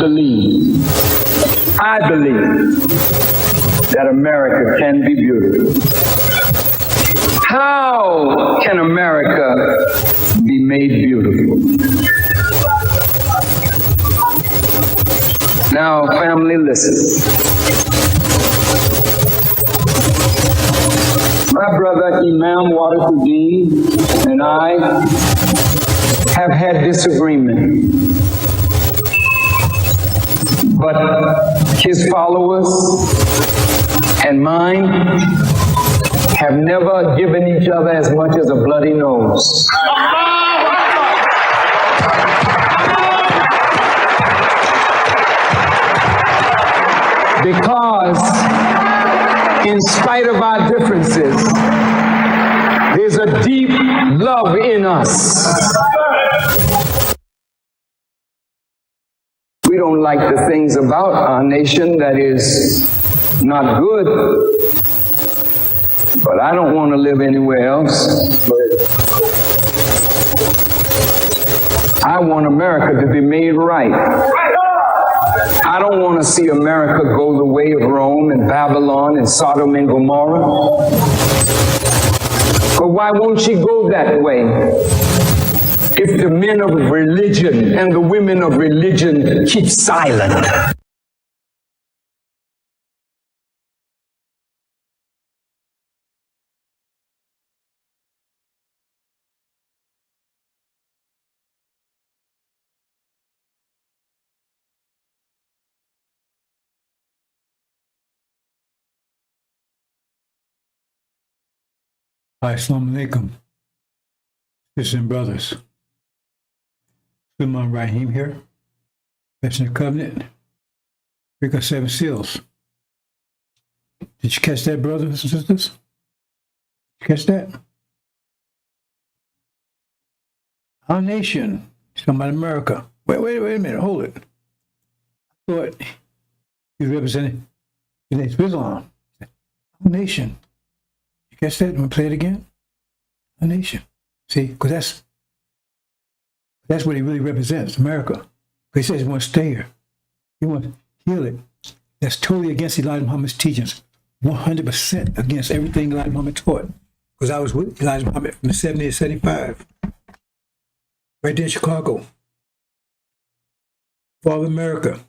believe that America can be beautiful. How can America be made beautiful? Now, family, listen. My brother Imam Wadafuddin and I have had disagreement, but his followers and mine have never given each other as much as a bloody nose. Because in spite of our differences, there's a deep love in us. We don't like the things about our nation that is not good, but I don't want to live anywhere else. I want America to be made right. I don't want to see America go the way of Rome and Babylon and Sodom and Gomorrah. But why won't she go that way? If the men of religion and the women of religion keep silent. Assalamu alaikum, sisters and brothers. Sulman Rahim here, Passion of Covenant, we got 7 seals. Did you catch that, brothers and sisters? Did you catch that? Our nation, talking about America. Wait a minute, hold it. I thought you represented the nation of Islam. Our nation. You catch that? I'm going to play it again. A nation. See, because that's what he really represents, America. He says he wants to stay here. He wants to heal it. That's totally against Elijah Muhammad's teachings. 100% against everything Elijah Muhammad taught. Because I was with Elijah Muhammad from the 70 to 75. Right there in Chicago. Father America.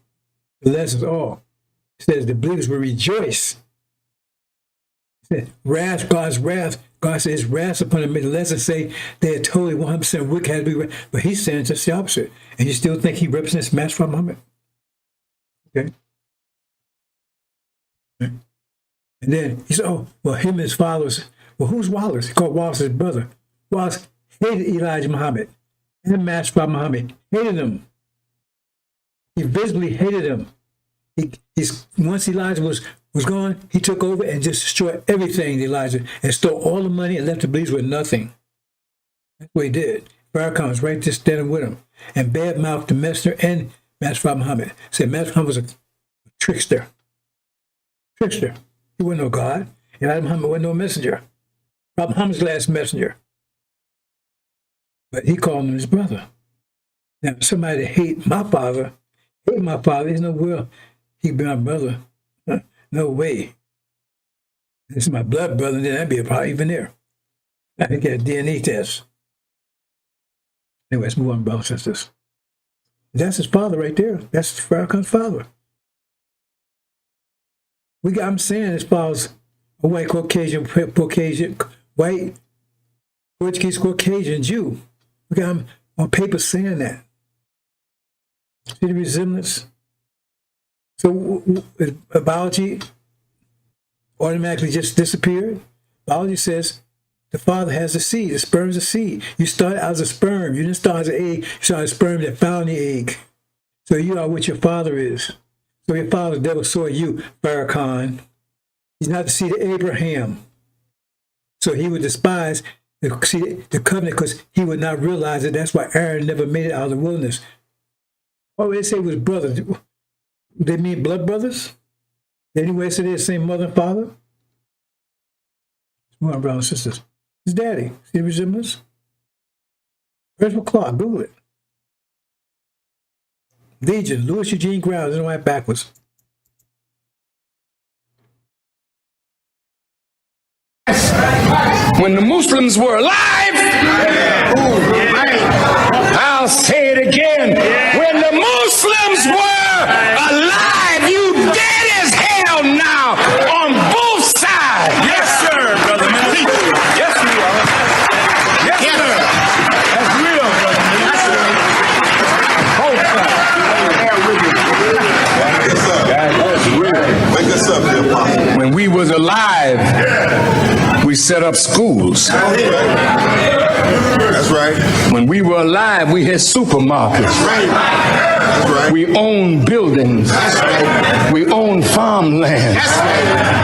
The lessons all. It says the believers will rejoice. Wrath, God's wrath. God says wrath upon them. The lessons say they're totally 100% wicked, had to be, but he's saying just the opposite. And you still think he represents Master Muhammad? Okay. And then he said, oh, well, him and his followers. Well, who's Wallace? He called Wallace his brother. Wallace hated Elijah Muhammad and Master Muhammad. Hated him. He visibly hated him. Once Elijah was gone, he took over and just destroyed everything, Elijah, and stole all the money and left the believers with nothing. That's what he did. Farrakhan was right there standing with him and bad-mouthed the messenger and Master Muhammad. Said Master Muhammad was a trickster. Trickster. He wasn't no God. Elijah Muhammad wasn't no messenger. Prophet Muhammad's last messenger. But he called him his brother. Now, somebody that hate my father, there's no will he could be my brother. No way. This is my blood brother, then that'd be a problem even there. I could get a DNA test. Anyway, let's move on, brothers and sisters. That's his father right there. That's Farrakhan's father. I'm saying his father's a white Caucasian, white Portuguese Caucasian Jew. We got him on paper saying that. See the resemblance? So biology automatically just disappeared. Biology says the father has a seed. The sperm is a seed. You start out as a sperm. You didn't start as an egg. You started as a sperm that found the egg. So you are what your father is. So your father, the devil, saw you, Farrakhan. He's not the seed of Abraham. So he would despise the covenant because he would not realize it. That's why Aaron never made it out of the wilderness. Oh, they say it was brothers. They mean blood brothers? Anyway, so they're the same mother and father? Come on, brothers and sisters. His daddy. See the resemblance? Where's McCloud? Google it. Legion, Louis Eugene Grounds, and why backwards. When the Muslims were alive, I'll say it again. When the Muslims were alive, you dead as hell now on both sides. Yes, sir, brother. Yes, we are. Yes, sir. That's real, brother. Both sides. Wake us up, dear Apostle. When we was alive, we set up schools. That's right. When we were alive, we had supermarkets. That's right. We owned buildings. We owned farmland.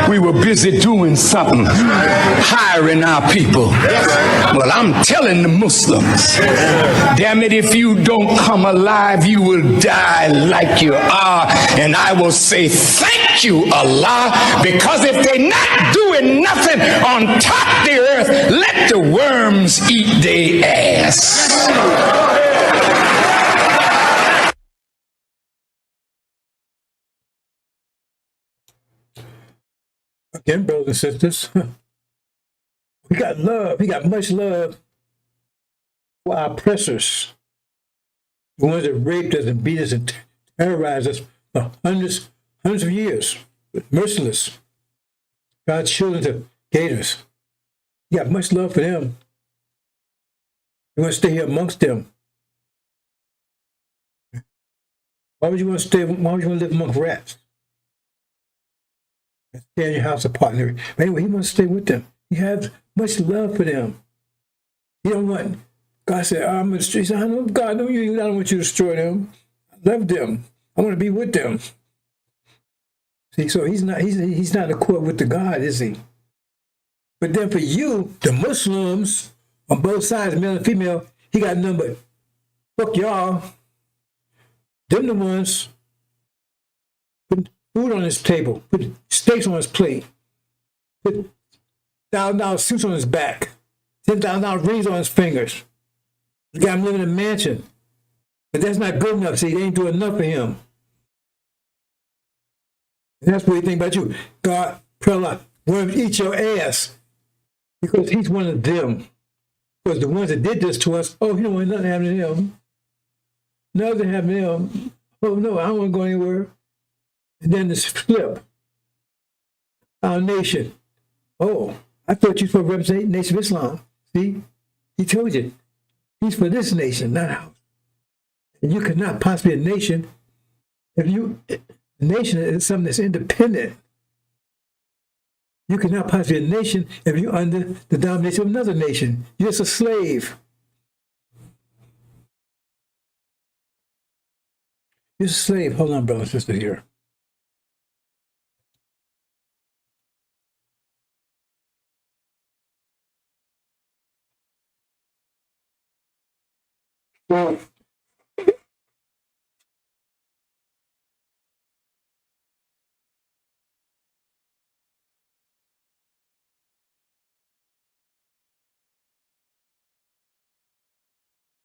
We were busy doing something, hiring our people. Well, I'm telling the Muslims, damn it, if you don't come alive, you will die like you are. And I will say, thank you, Allah, because if they're not doing nothing on top of the earth, let the worms eat their ass. Again, brothers and sisters, we got love. We got much love for our oppressors, the ones that raped us and beat us and terrorized us for hundreds of years, merciless. God's children to gators. We got much love for them. We want to stay here amongst them. Why would you want to stay? Why would you want to live amongst rats? Stay in your house apart. But anyway, he wants to stay with them. He has much love for them. He don't want. God said, "I'm going to destroy." He said, "I know God, no, you. I don't want you to destroy them. I love them. I want to be with them." See, so he's not in accord with the God, is he? But then for you, the Muslims on both sides, male and female, he got nothing but fuck y'all. Them the ones put food on his table, put steaks on his plate, put $1,000 suits on his back, $10,000 rings on his fingers. The guy living in a mansion. But that's not good enough. See, they ain't doing enough for him. And that's what he think about you. God, pray a lot. Worms eat your ass. Because he's one of them. Because the ones that did this to us, oh, he don't want nothing happening to them. Nothing happening to them. Oh, no, I don't want to go anywhere. And then this flip. Our nation. Oh, I thought you were supposed to represent the Nation of Islam. See? He told you. He's for this nation, not ours. And you cannot possibly be a nation if you... A nation is something that's independent. You cannot possibly be a nation if you're under the domination of another nation. You're just a slave. You're just a slave. Hold on, brother and sister here. Well,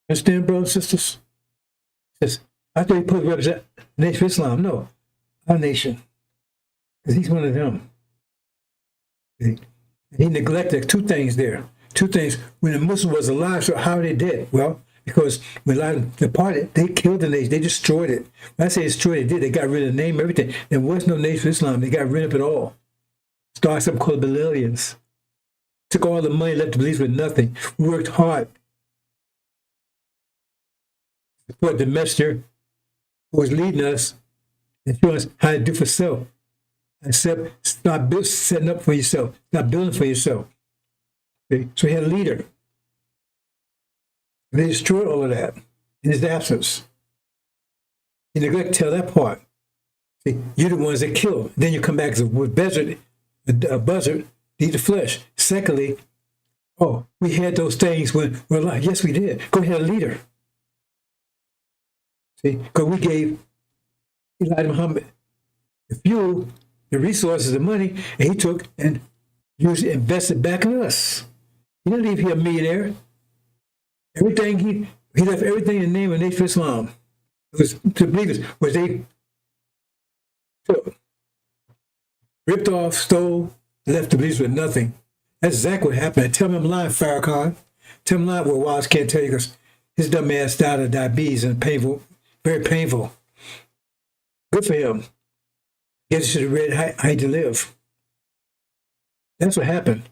understand, brothers and sisters? Says, I thought he put represent the Nation of Islam. No, our nation. Because he's one of them. See? He neglected two things there. Two things. When the Muslim was alive, so how they did? Well, because when Laden departed, they killed the nation. They destroyed it. When I say destroyed, they did. They got rid of the name, everything. There was no Nation of Islam. They got rid of it all. Started something called Billions. Took all the money, left the police with nothing. We worked hard. Support the messenger who was leading us and showing us how to do for self. Except start setting up for yourself. Start building for yourself. See? So he had a leader. And they destroyed all of that in his absence. You neglect to tell that part. See, you're the ones that kill. Then you come back as a buzzard, to eat the flesh. Secondly, oh, we had those things when we're alive. Yes, we did. Go ahead, a leader. See, because we gave Elijah Muhammad the fuel, the resources, the money, and he took and invested back in us. He didn't leave here a millionaire. Everything he left everything in the name of Nation of Islam. It was to believers, was they took, ripped off, stole, left the believers with nothing. That's exactly what happened. Tell me I'm lying, Farrakhan. Tell me I'm lying. Well, Watts can't tell you because his dumb ass died of diabetes and painful, very painful. Good for him. Guess he should have read how to live. That's what happened.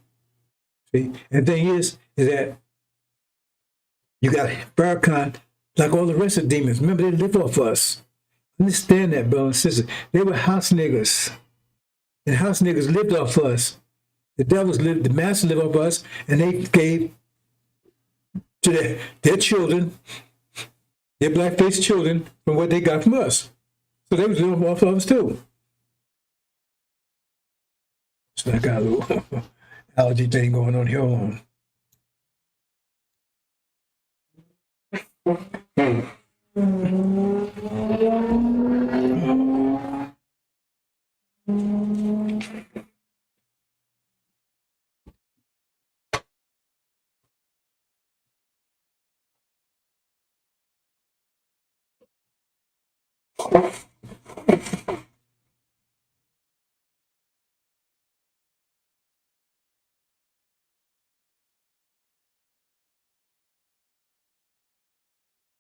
See? And the thing is that you got Farrakhan, like all the rest of the demons. Remember, they live off us. Understand that, brothers and sisters. They were house niggas. And house niggas lived off us. The devils lived, the master lived off us, and they gave to their children, their black-faced children, from what they got from us. So they was living off of us too. So I got a little allergy thing going on here. Hold on.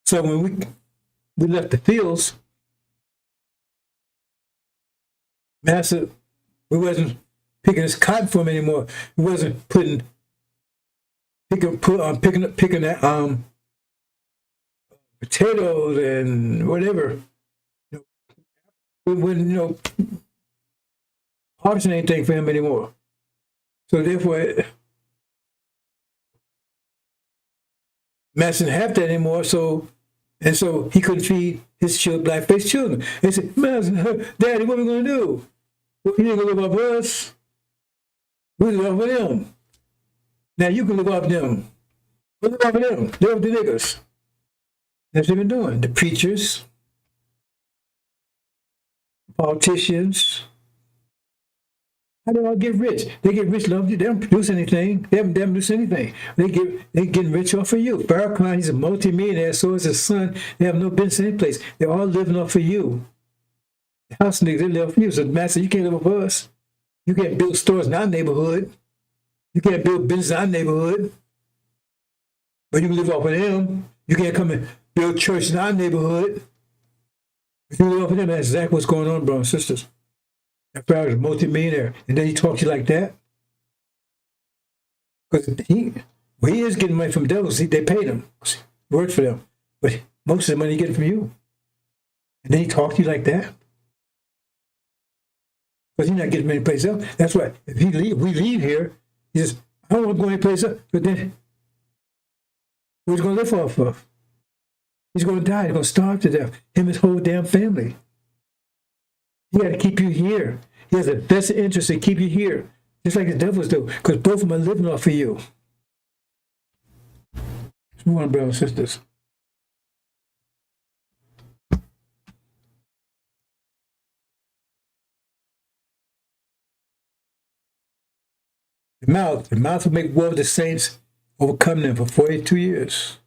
So when we left the fields, Master, we wasn't picking his cotton for him anymore. We wasn't picking that potatoes and whatever. We wouldn't harvesting anything for him anymore. So therefore, Master didn't have that anymore. So he couldn't feed his black-faced children. They said, Master, Daddy, what are we going to do? Well, you ain't going to live off us. We live off of them. Now you can live off them. We live off of them. Live off the niggas. That's what they've been doing. The preachers, politicians. How do they all get rich? They get rich, love you. They don't produce anything. They haven't produced anything. They getting rich off of you. Farrakhan, he's a multi-millionaire, so is his son. They have no business any place. They're all living off of you. The house niggas, they live off of you. So, Master, you can't live off of us. You can't build stores in our neighborhood. You can't build business in our neighborhood. But you can live off of them. You can't come and build church in our neighborhood. If you live off of them, that's exactly what's going on, brothers and sisters. That Pharaoh is a multi-millionaire, and then he talks to you like that? Because he is getting money from devils. They paid him. Works for them. But most of the money he getting from you. And then he talks to you like that? Because he's not getting many places else. That's why if we leave here, he says, I don't want to go anyplace else. But then, who's going to live off of? He's going to die. He's going to starve to death. Him and his whole damn family. He got to keep you here. He has a vested interest in keep you here. Just like the devils do. Because both of them are living off of you. Let's move on, brothers and sisters. The mouth will make war with the saints, overcome them for 42 years.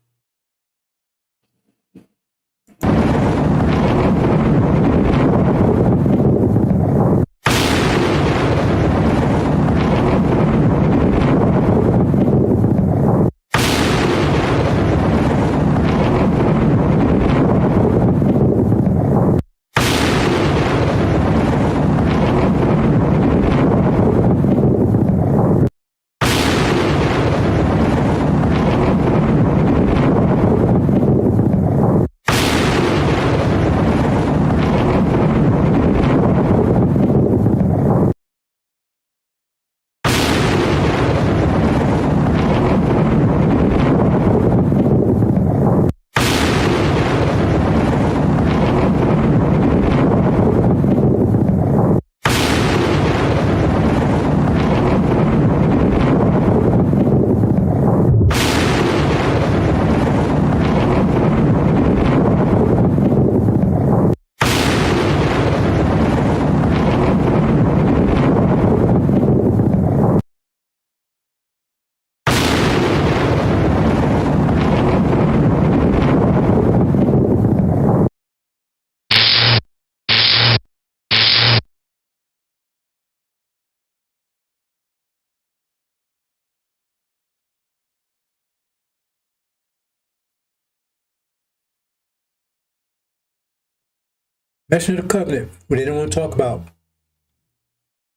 Messenger of the covenant, what they don't want to talk about.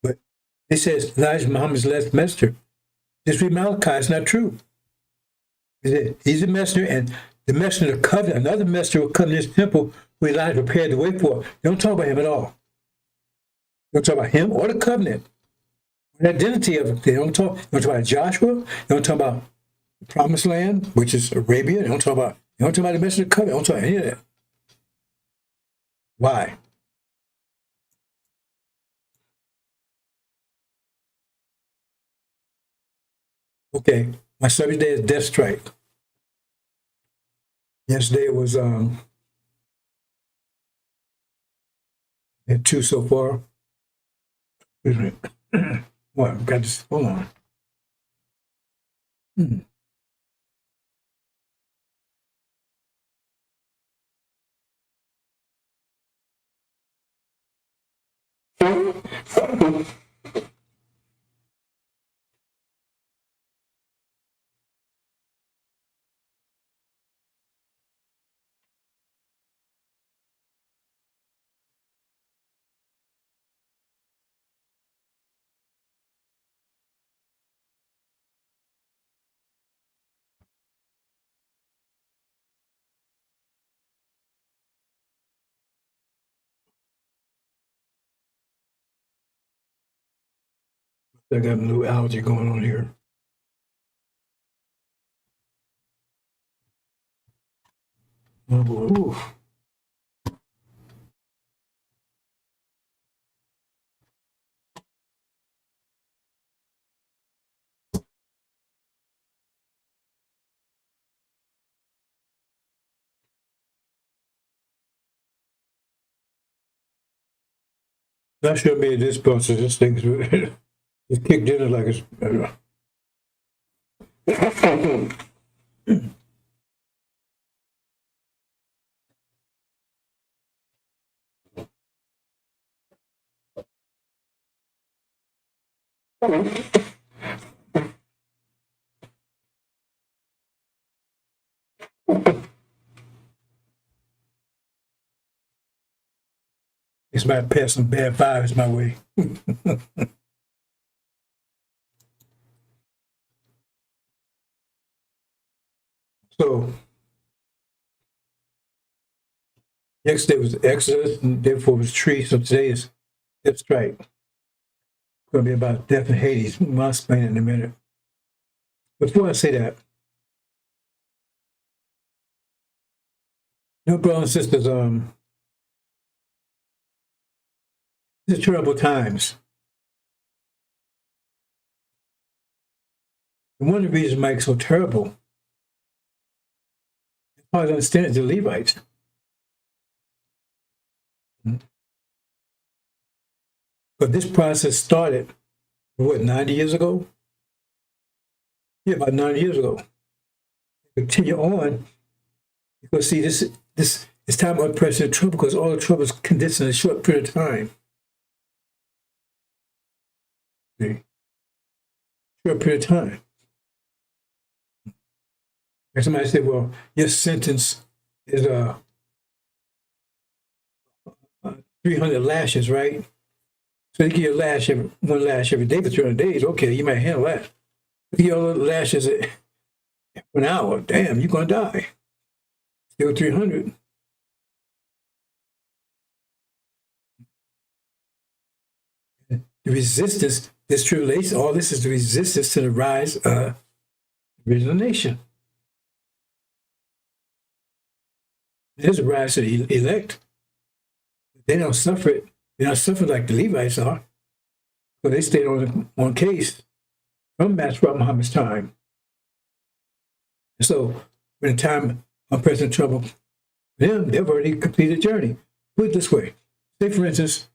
But it says Elijah Muhammad's last messenger. Just read Malachi, it's not true. He's a messenger, and the messenger of the covenant, another messenger will come to this temple who Elijah prepared the way for. They don't talk about him at all. They don't talk about him or the covenant. The identity of it. They don't talk about Joshua. They don't talk about the promised land, which is Arabia. They don't talk about the messenger of the covenant. They don't talk about any of that. Why? Okay, my subject today is Deathstrike. Yesterday it was had two so far. Excuse me. What? I've got this. Hold on. I got a little allergy going on here. Ooh. Not sure maybe this process, this thing's just kicked in like it's. It's might pass some bad vibes my way. So, yesterday was Exodus, and day before was tree. So today is Deathstrike. It's going to be about death in Hades. I'll explain it in a minute. Before I say that, brothers and sisters, these are terrible times. And one of the reasons Mike's so terrible, it's hard to understand, is the Levites. But this process started, what, 90 years ago? Yeah, about 90 years ago. Continue on, because see, this is time of unprecedented trouble, because all the trouble is condensed in a short period of time. See? Short period of time. And somebody said, well, your sentence is 300 lashes, right? So they give you one lash every day for 300 days. Okay, you might handle that. If you get lashes for an hour, damn, you're going to die. Still 300. The resistance, this tribulation, all this is the resistance to the rise of the original nation. There's a rise to the elect. They don't suffer it. They're not suffering like the Levites are. So they stayed on case from Master Muhammad's time. So when the time of present trouble for them, they've already completed the journey. Put it this way. Say, for instance,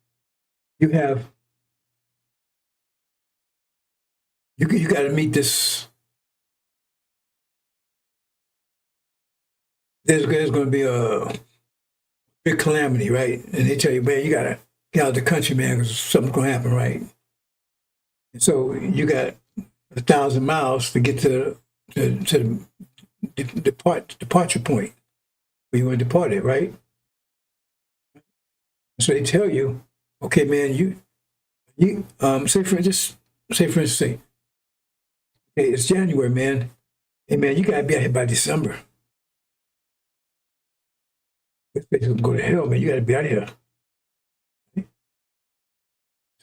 you got to meet this. There's going to be a big calamity, right? And they tell you, man, you got to get out of the country, man, because something's going to happen, right? And so you got 1,000 miles to get to the departure point where you want to depart it, right? So they tell you, okay, man, you say for instance, okay, it's January, man. Hey, man, you gotta be out here by December. This place is gonna go to hell, man. You gotta be out here.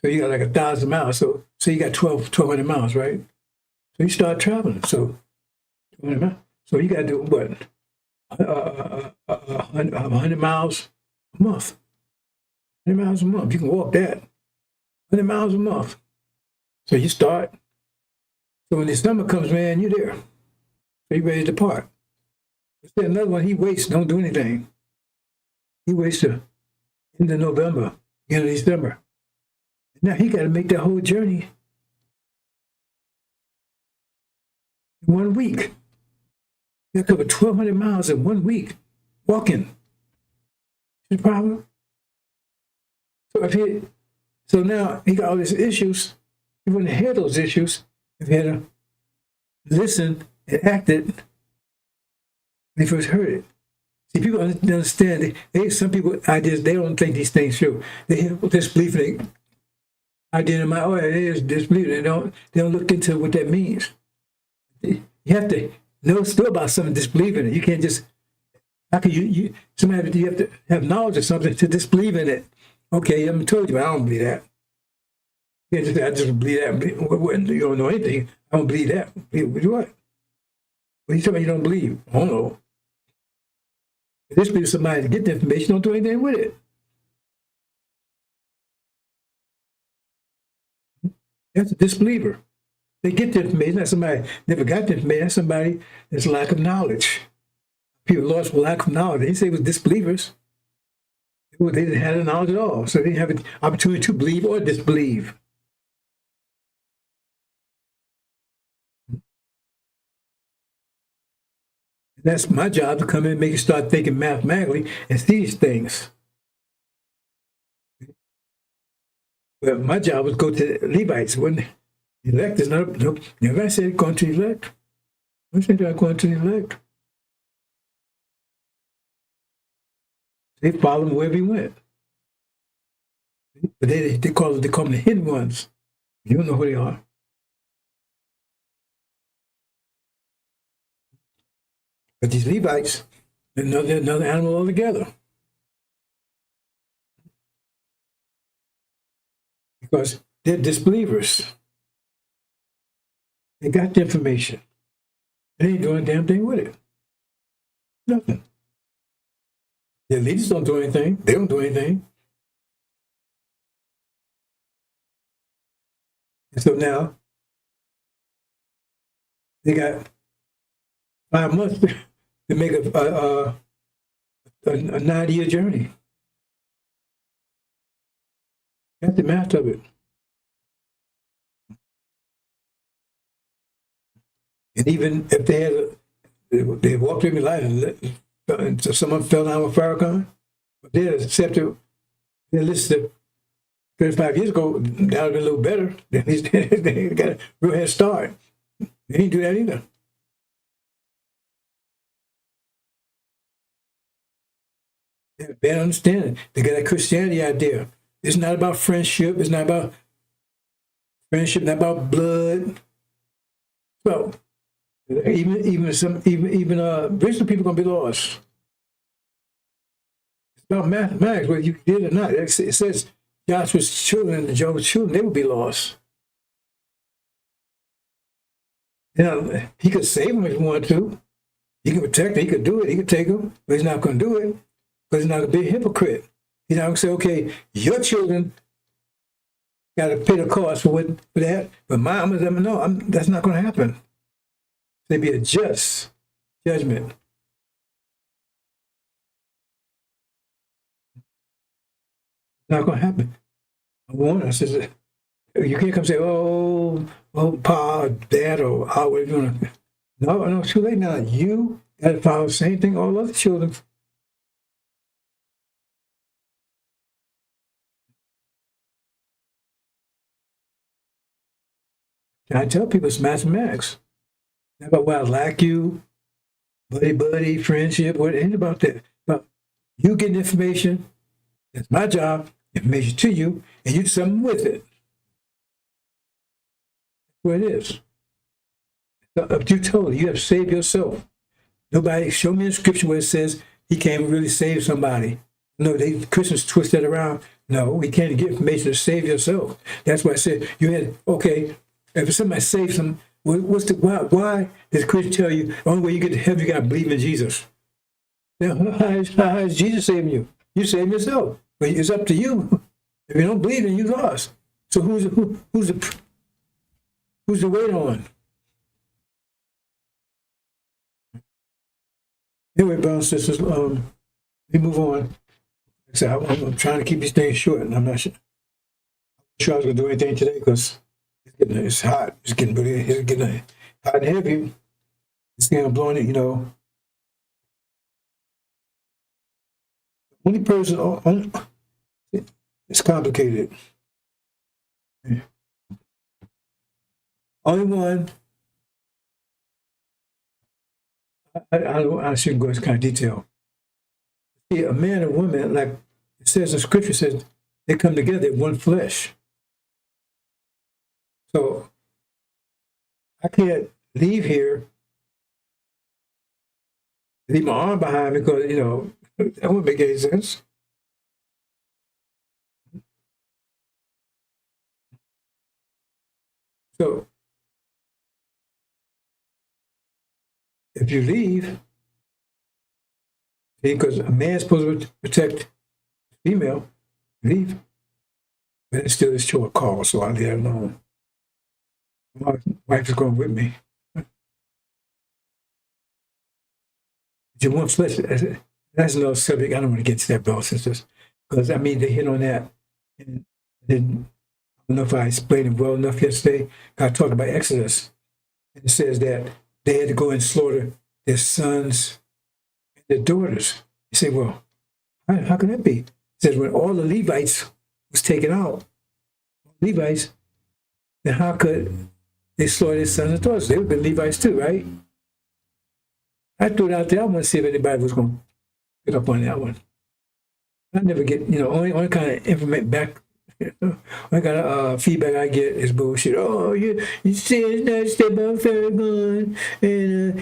So you got like 1,000 miles. So you got 1,200 miles, right? So you start traveling. So 200 miles. So you got to do what? 100 miles a month. 100 miles a month. You can walk that. 100 miles a month. So you start. So when December comes, man, you're there. So you're ready to depart. There's another one, he waits, don't do anything. He waits to end of November, end of December. Now he got to make that whole journey in 1 week. He got to cover 1,200 miles in 1 week, walking. The problem. So now he got all these issues. He wouldn't have had those issues if he had to listen and acted when he first heard it. See, people don't understand. Some people ideas, they don't think these things true. They have this belief in idea in my mind, it is disbelief. They don't look into what that means. You have to know still about something, disbelieve in it. You can't just, how can you have to have knowledge of something to disbelieve in it. Okay, I told you, but I don't believe that. You can't just say, I just believe that. You don't know anything. I don't believe that. Believe what? What you talking about you don't believe? I don't know. If this believes somebody to get the information, don't do anything with it. That's a disbeliever. They get the information. That's somebody never got the information. That's somebody that's lack of knowledge. People lost for lack of knowledge. They say it was disbelievers. They didn't have the knowledge at all. So they didn't have an opportunity to believe or disbelieve. That's my job, to come in and make you start thinking mathematically and see these things. Well, my job was to go to the Levites. When the elect is not, nope. Never I said going to the elect. I said I'm going to the elect. They follow him wherever he went. But they call them the hidden ones. You don't know who they are. But these Levites, they're another animal altogether. Because they're disbelievers. They got the information. They ain't doing a damn thing with it. Nothing. Their leaders don't do anything. They don't do anything. And so now, they got 5 months to make a 9-year journey. That's the math of it. And even if they walked through my life and someone fell down with Farrakhan, they accepted, they listened 35 years ago, that would have been a little better. They got a real head start. They didn't do that either. They have a bad understanding. They got a Christianity idea. It's not about friendship. It's not about friendship, not about blood. So even rich people gonna be lost. It's about mathematics, whether you did or not. It says Joshua's children and Job's children, they will be lost. Now, he could save them if he wanted to. He can protect them. He could do it. He could take them, but he's not going to do it because he's not going to be a hypocrite. He's not going to say, okay, your children got to pay the cost for that, but mine, no, that's not going to happen. There'd be a just judgment. Not going to happen. I warn us. You can't come say, oh, pa, or dad, or how you want to. No, it's too late now. You got to follow the same thing all other children. And I tell people it's mathematics. Not about what I like you, buddy, friendship, what ain't about that. But you getting information It's my job, information to you, and you do something with it. That's what it is. You told you have to save yourself. Nobody show me in scripture where it says he can't really save somebody. No, Christians twist that around. No, we can't get information to save yourself. That's why I said you had, okay, if somebody saves them, why does the Christian tell you the only way you get to heaven, you got to believe in Jesus? Now, how is Jesus saving you? You save yourself. But it's up to you. If you don't believe in, you lost. So who's the wait on? Anyway, brothers and sisters, we move on. So I'm trying to keep these things short, and I'm not sure I was going to do anything today because it's hot. It's getting hot and heavy. It's getting blowing it, Only person, it's complicated. Only one, I shouldn't go into kind of detail. See, a man and woman, like it says in scripture, says they come together in one flesh. So I can't leave here, leave my arm behind me because, that wouldn't make any sense. So if you leave, because a man's supposed to protect female, leave. But it's still a short call, so I'll leave it alone. My wife is going with me. You want flesh. That's another subject. I don't want to get to that, brothers and sisters, because they hit on that. And then I don't know if I explained it well enough yesterday. I talked about Exodus. And it says that they had to go and slaughter their sons and their daughters. You say, well, how can that be? It says when all the Levites was taken out, Levites, then how could they slaughter their sons and daughters? They would have been Levites too, right? I threw it out there. I want to see if anybody was going to get up on that one. I never get, only kind of information back, only kind of feedback I get is bullshit. Oh, you say it's not step about Farragon, and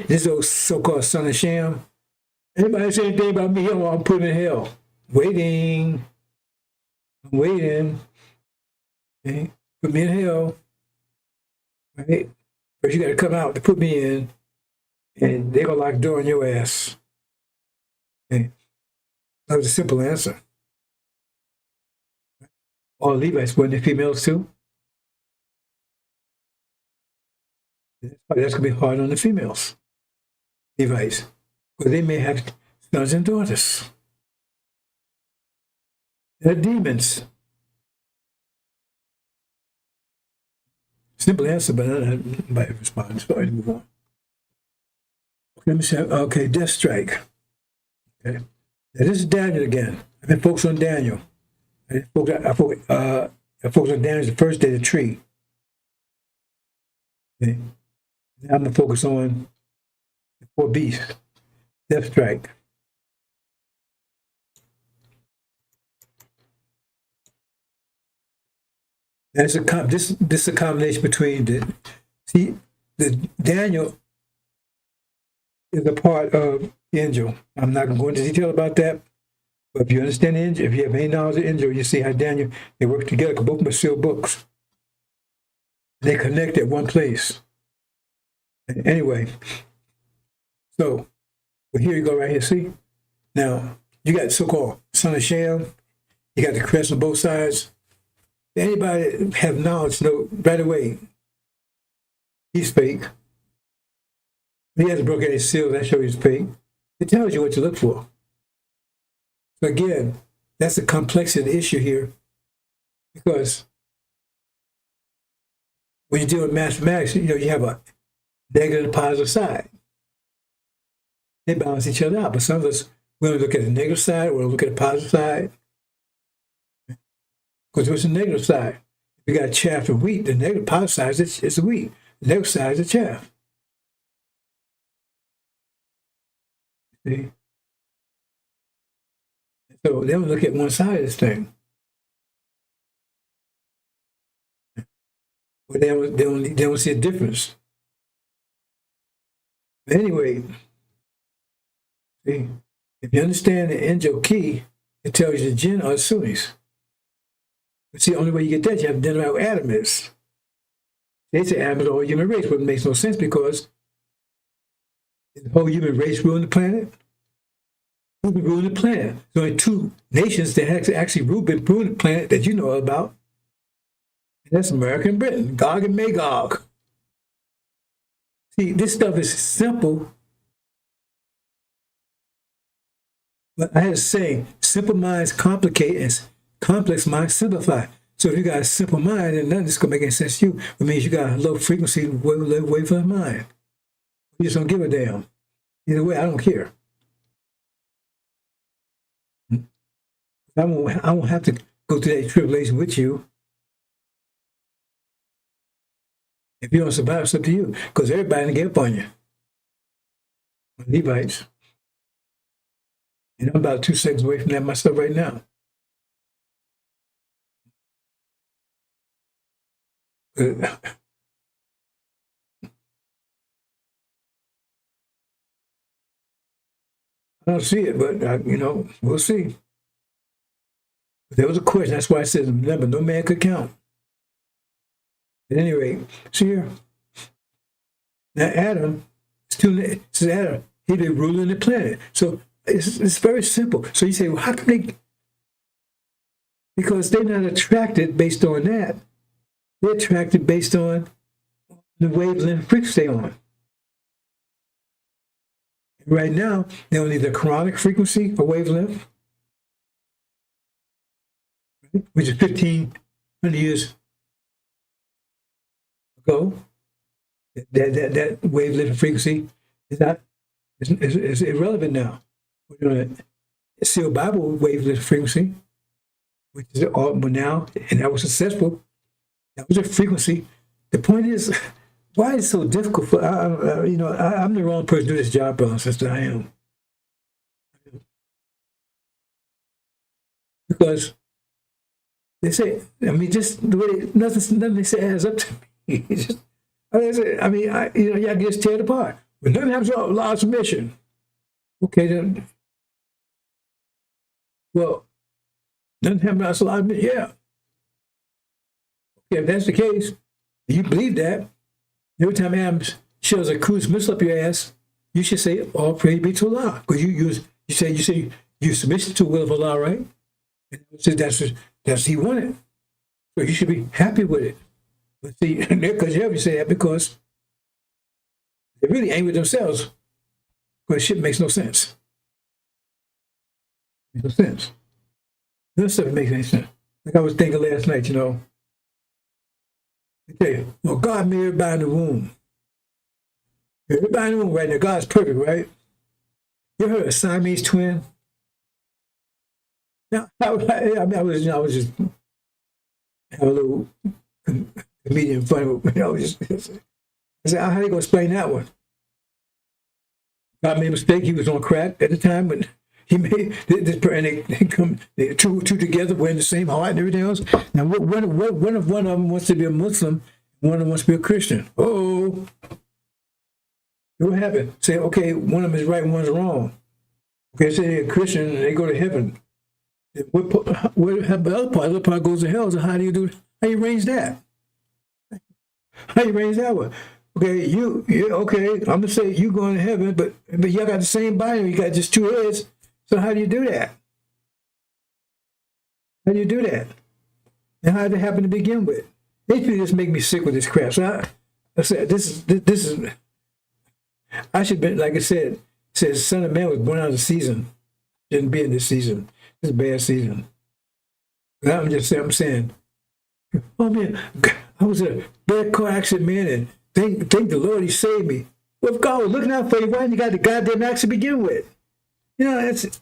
this old so-called son of Shem. Anybody say anything about me, I'm put in hell. I'm waiting. Okay? Put me in hell. Right? But you got to come out to put me in, and they're going to lock the door on your ass. Okay? That was a simple answer. All Levites weren't the females too? That's going to be hard on the females, Levites. Because they may have sons and daughters. They're demons. Simple answer, but nobody responds. So I move on. Okay, let me see. Okay, Deathstrike. Okay. Now, this is Daniel again. I've been focused on Daniel. I focused on Daniel the first day of the tree. Okay. Now I'm going to focus on the four beasts. Deathstrike. This is a combination between the Daniel is a part of Injil. I'm not going to go into detail about that, but if you understand Injil, if you have any knowledge of Injil, you see how Daniel, they work together because both of them are sealed books. They connect at one place. And anyway, so here you go right here, see? Now, you got so-called son of Shem, you got the crest on both sides. Anybody have knowledge know right away he's fake. He hasn't broken any seals that show he's fake. It tells you what to look for. So again, that's the complexity of the issue here, because when you deal with mathematics, you have a negative and positive side. They balance each other out, but some of us, we only look at the negative side, we don't look at the positive side. Because what's the negative side? If you got chaff and wheat, the negative positive side is the wheat. The negative side is the chaff. See? So they don't look at one side of this thing. But they don't see a difference. But anyway, see, if you understand the angel key, it tells you the jinn are Sunnis. But see, the only way you get that, you have to identify what Adam is. They say Adam is the whole human race, but it makes no sense because the whole human race ruling the planet. Who's been ruling the planet? There's only two nations that actually been ruling the planet that you know about. And that's America and Britain, Gog and Magog. See, this stuff is simple. But I had a saying, simple minds complicate and complex minds simplify. So if you got a simple mind, then nothing's going to make any sense to you. It means you got a low frequency wave for the mind. You just don't give a damn. Either way, I don't care. I won't have to go through that tribulation with you. If you don't survive, it's up to you. Because everybody can get up on you. Levites. And I'm about 2 seconds away from that myself right now. I don't see it, but, we'll see. But there was a question. That's why I said, remember, no man could count. At any rate, see here. Now, Adam, Adam, he been ruling the planet. So it's very simple. So you say, well, how can they? Because they're not attracted based on that. They're attracted based on the wavelength frequency they're on. Right now, they're on either chronic frequency or wavelength, right? Which is 1,500 years ago. That wavelength frequency is irrelevant now. We're doing a sealed Bible wavelength frequency, which is all but now, and that was successful. That was a frequency. The point is, why is it so difficult for I'm the wrong person to do this job, brother and sister. I am. Because they say, just the way nothing they say adds up to me. You can just tear it apart. But nothing happens without law of submission. Okay, then. Well, nothing happens without law of submission. Yeah. Okay, if that's the case, you believe that. Every time Adam shows a cruise missile up your ass, you should say, "All praise be to Allah," because you say you submit to the will of Allah, right? And that's he wanted, so you should be happy with it. But see, because you say that because they're really angry with themselves, because shit makes no sense. Makes no sense. None stuff makes any sense. Like I was thinking last night, I tell you, well, God made everybody in the womb. Everybody in the womb right now, God's perfect, right? You ever heard of a Siamese twin? Now, I was just have a little comedian fun. I said, how are you going to explain that one? God made a mistake. He was on crack at the time, but he made this, and they come two together, wearing the same heart and everything else. Now, one of them wants to be a Muslim, one of them wants to be a Christian. Oh, what happened? Say, okay, one of them is right, and one's wrong. Okay, say they're a Christian, and they go to heaven. The other part goes to hell. So how do you do? How you arrange that? How you arrange that one? Okay, okay. I'm gonna say you going to heaven, but y'all got the same body. You got just two heads. So how do you do that? How do you do that? And how did it happen to begin with? These people just make me sick with this crap. So I said, this is. I should be, like I said, says Son of Man was born out of the season. Didn't be in this season. This is a bad season. I'm saying, oh man, I was in a bad car accident, man, and thank the Lord he saved me. Well, if God was looking out for you, why didn't you got the goddamn accident to begin with? That's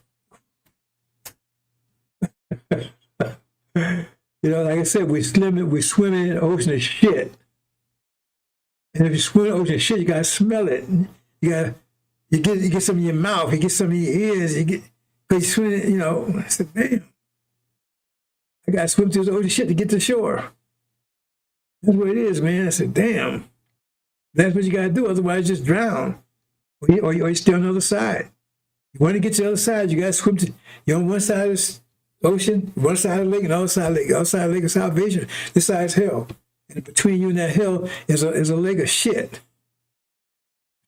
like I said, we swim in an ocean of shit. And if you swim in an ocean of shit, you gotta smell it. You get some in your mouth, you get some in your ears, Because you swim, you know, I said, damn, I got to swim through this ocean shit to get to shore. That's what it is, man. I said, damn, that's what you got to do. Otherwise, you just drown. Or you stay on the other side. You want to get to the other side, you got to swim to, you're on one side of the ocean, one side of the lake, and the other side of the lake. The other side of the lake is salvation. This side is hell. And between you and that hell is a lake of shit.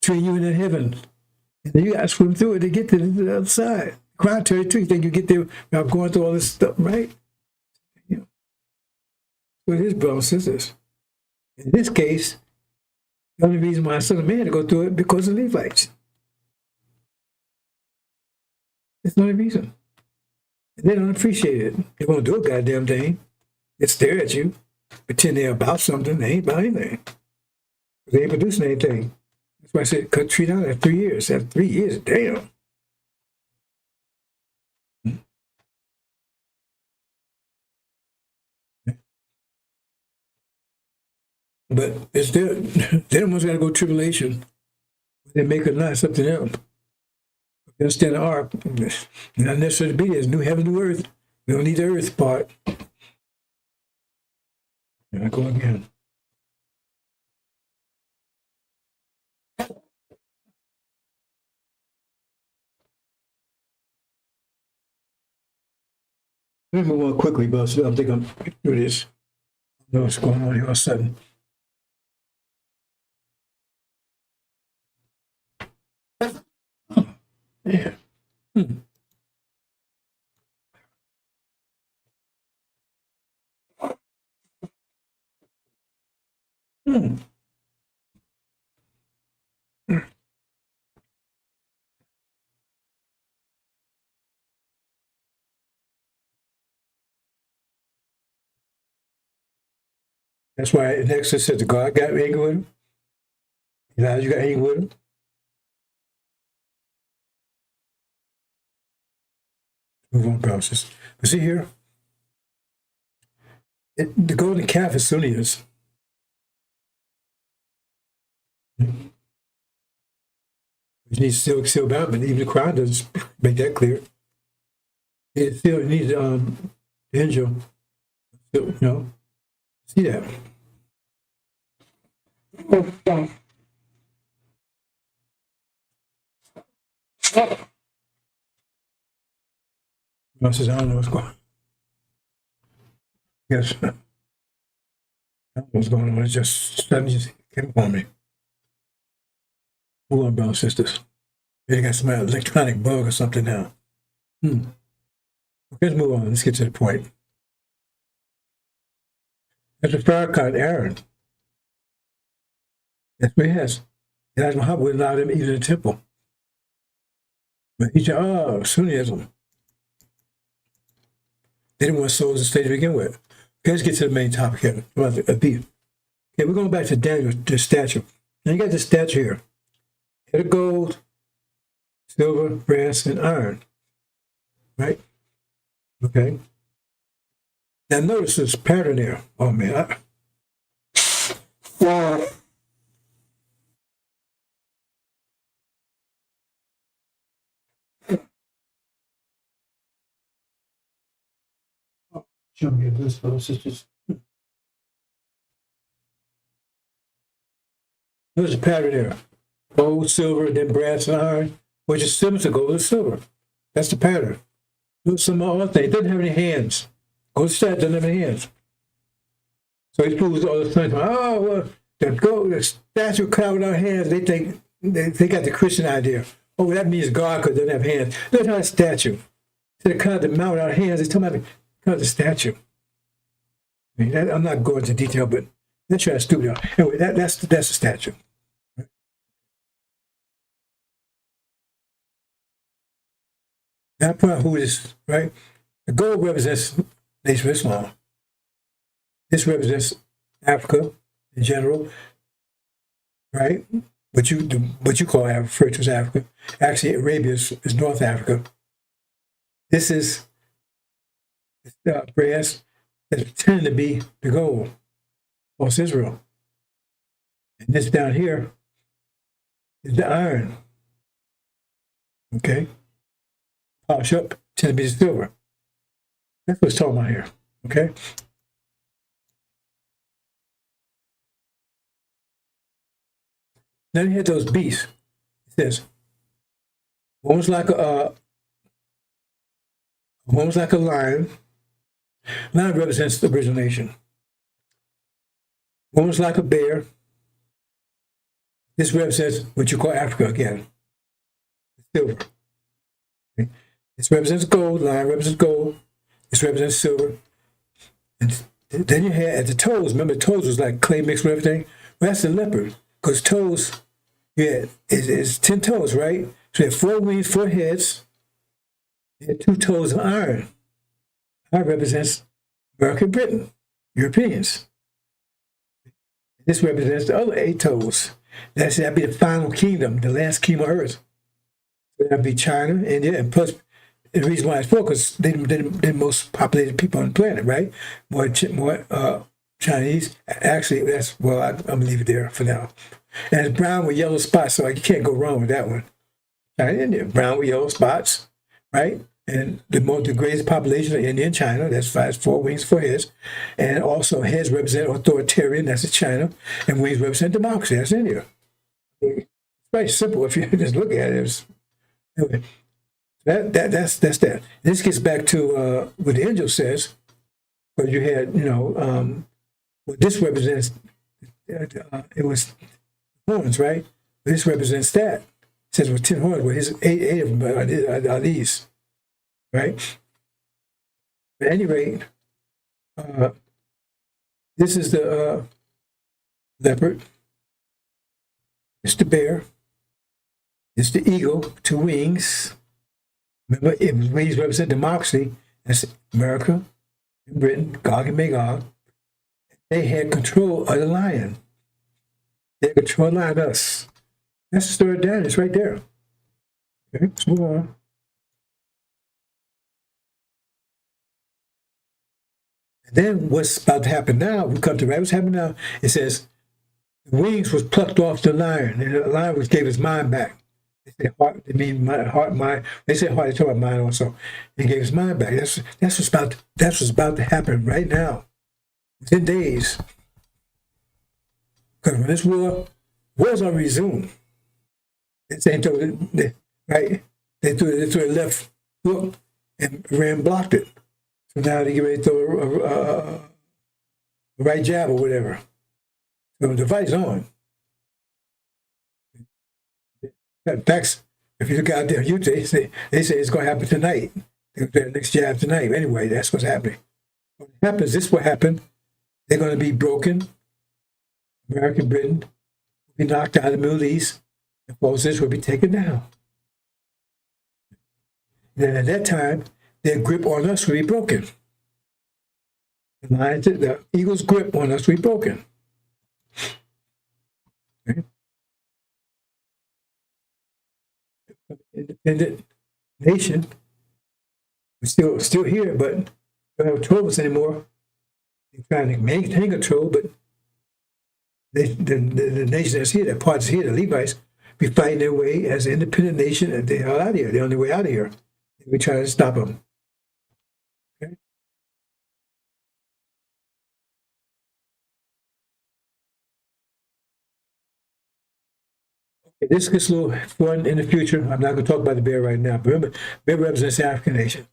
Between you and that heaven. And then you got to swim through it to get to the other side. Contrary to you think you get there without going through all this stuff, right? You know. So it is, brothers and sisters. In this case, the only reason why I Son of Man to go through it because of Levites. That's the only reason. And they don't appreciate it. They won't do a goddamn thing. They stare at you, pretend they're about something. They ain't about anything. They ain't producing anything. That's why I said cut tree down after 3 years. After 3 years, damn. But it's they're the ones got to go tribulation. They make it not something else. You understand the ark? Not necessarily to be there. It's new heaven, new earth. We don't need the earth part. Here I go again. Let me move on quickly, but I think I'm through this. I know what's going on here all of a sudden. Yeah. That's why next it says God got angry with him. Elijah got angry with him. Move on, process. But see here, the golden calf is Sunnis. Which needs still bound, but even the Quran doesn't make that clear. It still needs the angel. You know, see that. I says, I don't know what's going on. Yes. I don't know what's going on. It's just suddenly just came upon me. Move on, brothers and sisters. They got some electronic bug or something now. Okay, let's move on. Let's get to the point. That's the Farrakhan, Aaron. That's what he has. Elijah Muhammad would allow them to eat in the temple. But he said, oh, Sunnism. They didn't want souls to stay to begin with. Okay, let's get to the main topic here about the beef. Okay, we're going back to Daniel, the statue. Now you got the statue here. Head of gold, silver, brass, and iron. Right? Okay. Now notice this pattern there. Oh man. Show me this, brothers and sisters. There's a pattern there. Gold, silver, then brass and iron, which is similar to gold and silver. That's the pattern. Do some other thing. It doesn't have any hands. Gold statue doesn't have any hands. So he proves all the time. Oh, well, the statue carved without hands, they think they got the Christian idea. Oh, that means God because it doesn't have hands. That's not a statue. So they carved the mountain without hands. They're talking about the statue. I mean, I'm not going into detail, but that's trying to stupid. Anyway, that's the statue. That point, who is right? The gold represents the Nation of Islam. This represents Africa in general, right? What you call Africa, refer to as Africa. Actually, Arabia is North Africa. This is brass that's pretending to be the gold, false Israel. And this down here is the iron. Okay? polish up, tend to be the silver. That's what it's talking about here. Okay. Then you had those beasts. It says one was like a lion. Lion represents the original nation. One was like a bear. This represents what you call Africa again. Silver. Okay. This represents gold. Lion represents gold. This represents silver. And then you had at the toes. Remember, toes was like clay mixed with everything. Well, that's the leopard. Because toes, yeah, it's 10 toes, right? So you have 4 wings, 4 heads, and 2 toes of iron. Iron represents America and Britain, Europeans. This represents the other 8 toes. That'd be the final kingdom, the last kingdom of earth. So that'd be China, India, and plus the reason why it's 4 because they're the most populated people on the planet, right? More Chinese. Actually, I'm gonna leave it there for now. And it's brown with yellow spots, so you can't go wrong with that one. China, India, brown with yellow spots, right? And the greatest population of India and China, that's 4 wings, 4 heads. And also heads represent authoritarian, that's China, and wings represent democracy, that's India. It's very simple if you just look at it. Anyway, that's that. This gets back to what the angel says, because you had, what this represents, it was horns, right? This represents that. It says with 10 horns, well, his 8 of them are these. Right? At any rate, this is the leopard. It's the bear. It's the eagle, 2 wings. Remember, wings represent democracy. That's America and Britain, Gog and Magog. They had control of the lion. They had control of the lion, us. That's the story of Daniel. It's right there. Okay, let's move on. Then what's about to happen now, we come to what's happening now, it says the wings was plucked off the lion, and the lion gave his mind back. They say heart, they mean mind. They say heart, they talk about mind also. He gave his mind back. That's what's about to happen right now. Within days. Because when this war's gonna resume. They say right? They threw a left hook and Ram blocked it. So now they get ready to throw a right jab or whatever. So the fight's on. In fact, if you look out there on YouTube, they say it's going to happen tonight. They're the next jab tonight. Anyway, that's what's happening. What happens, this will happen. They're going to be broken. America and Britain will be knocked out of the Middle East. And forces will be taken down. Then at that time, their grip on us will be broken. The eagle's grip on us will be broken. Okay. Independent nation. We're still here, but we don't have control of us anymore. They're trying to maintain control, but the nation that's here, that part that's here, the Levites, be fighting their way as an independent nation, and they're out of here. They're on their way out of here. We try to stop them. Okay. Okay, this gets a little fun in the future. I'm not going to talk about the bear right now. But remember, bear represents the African nation.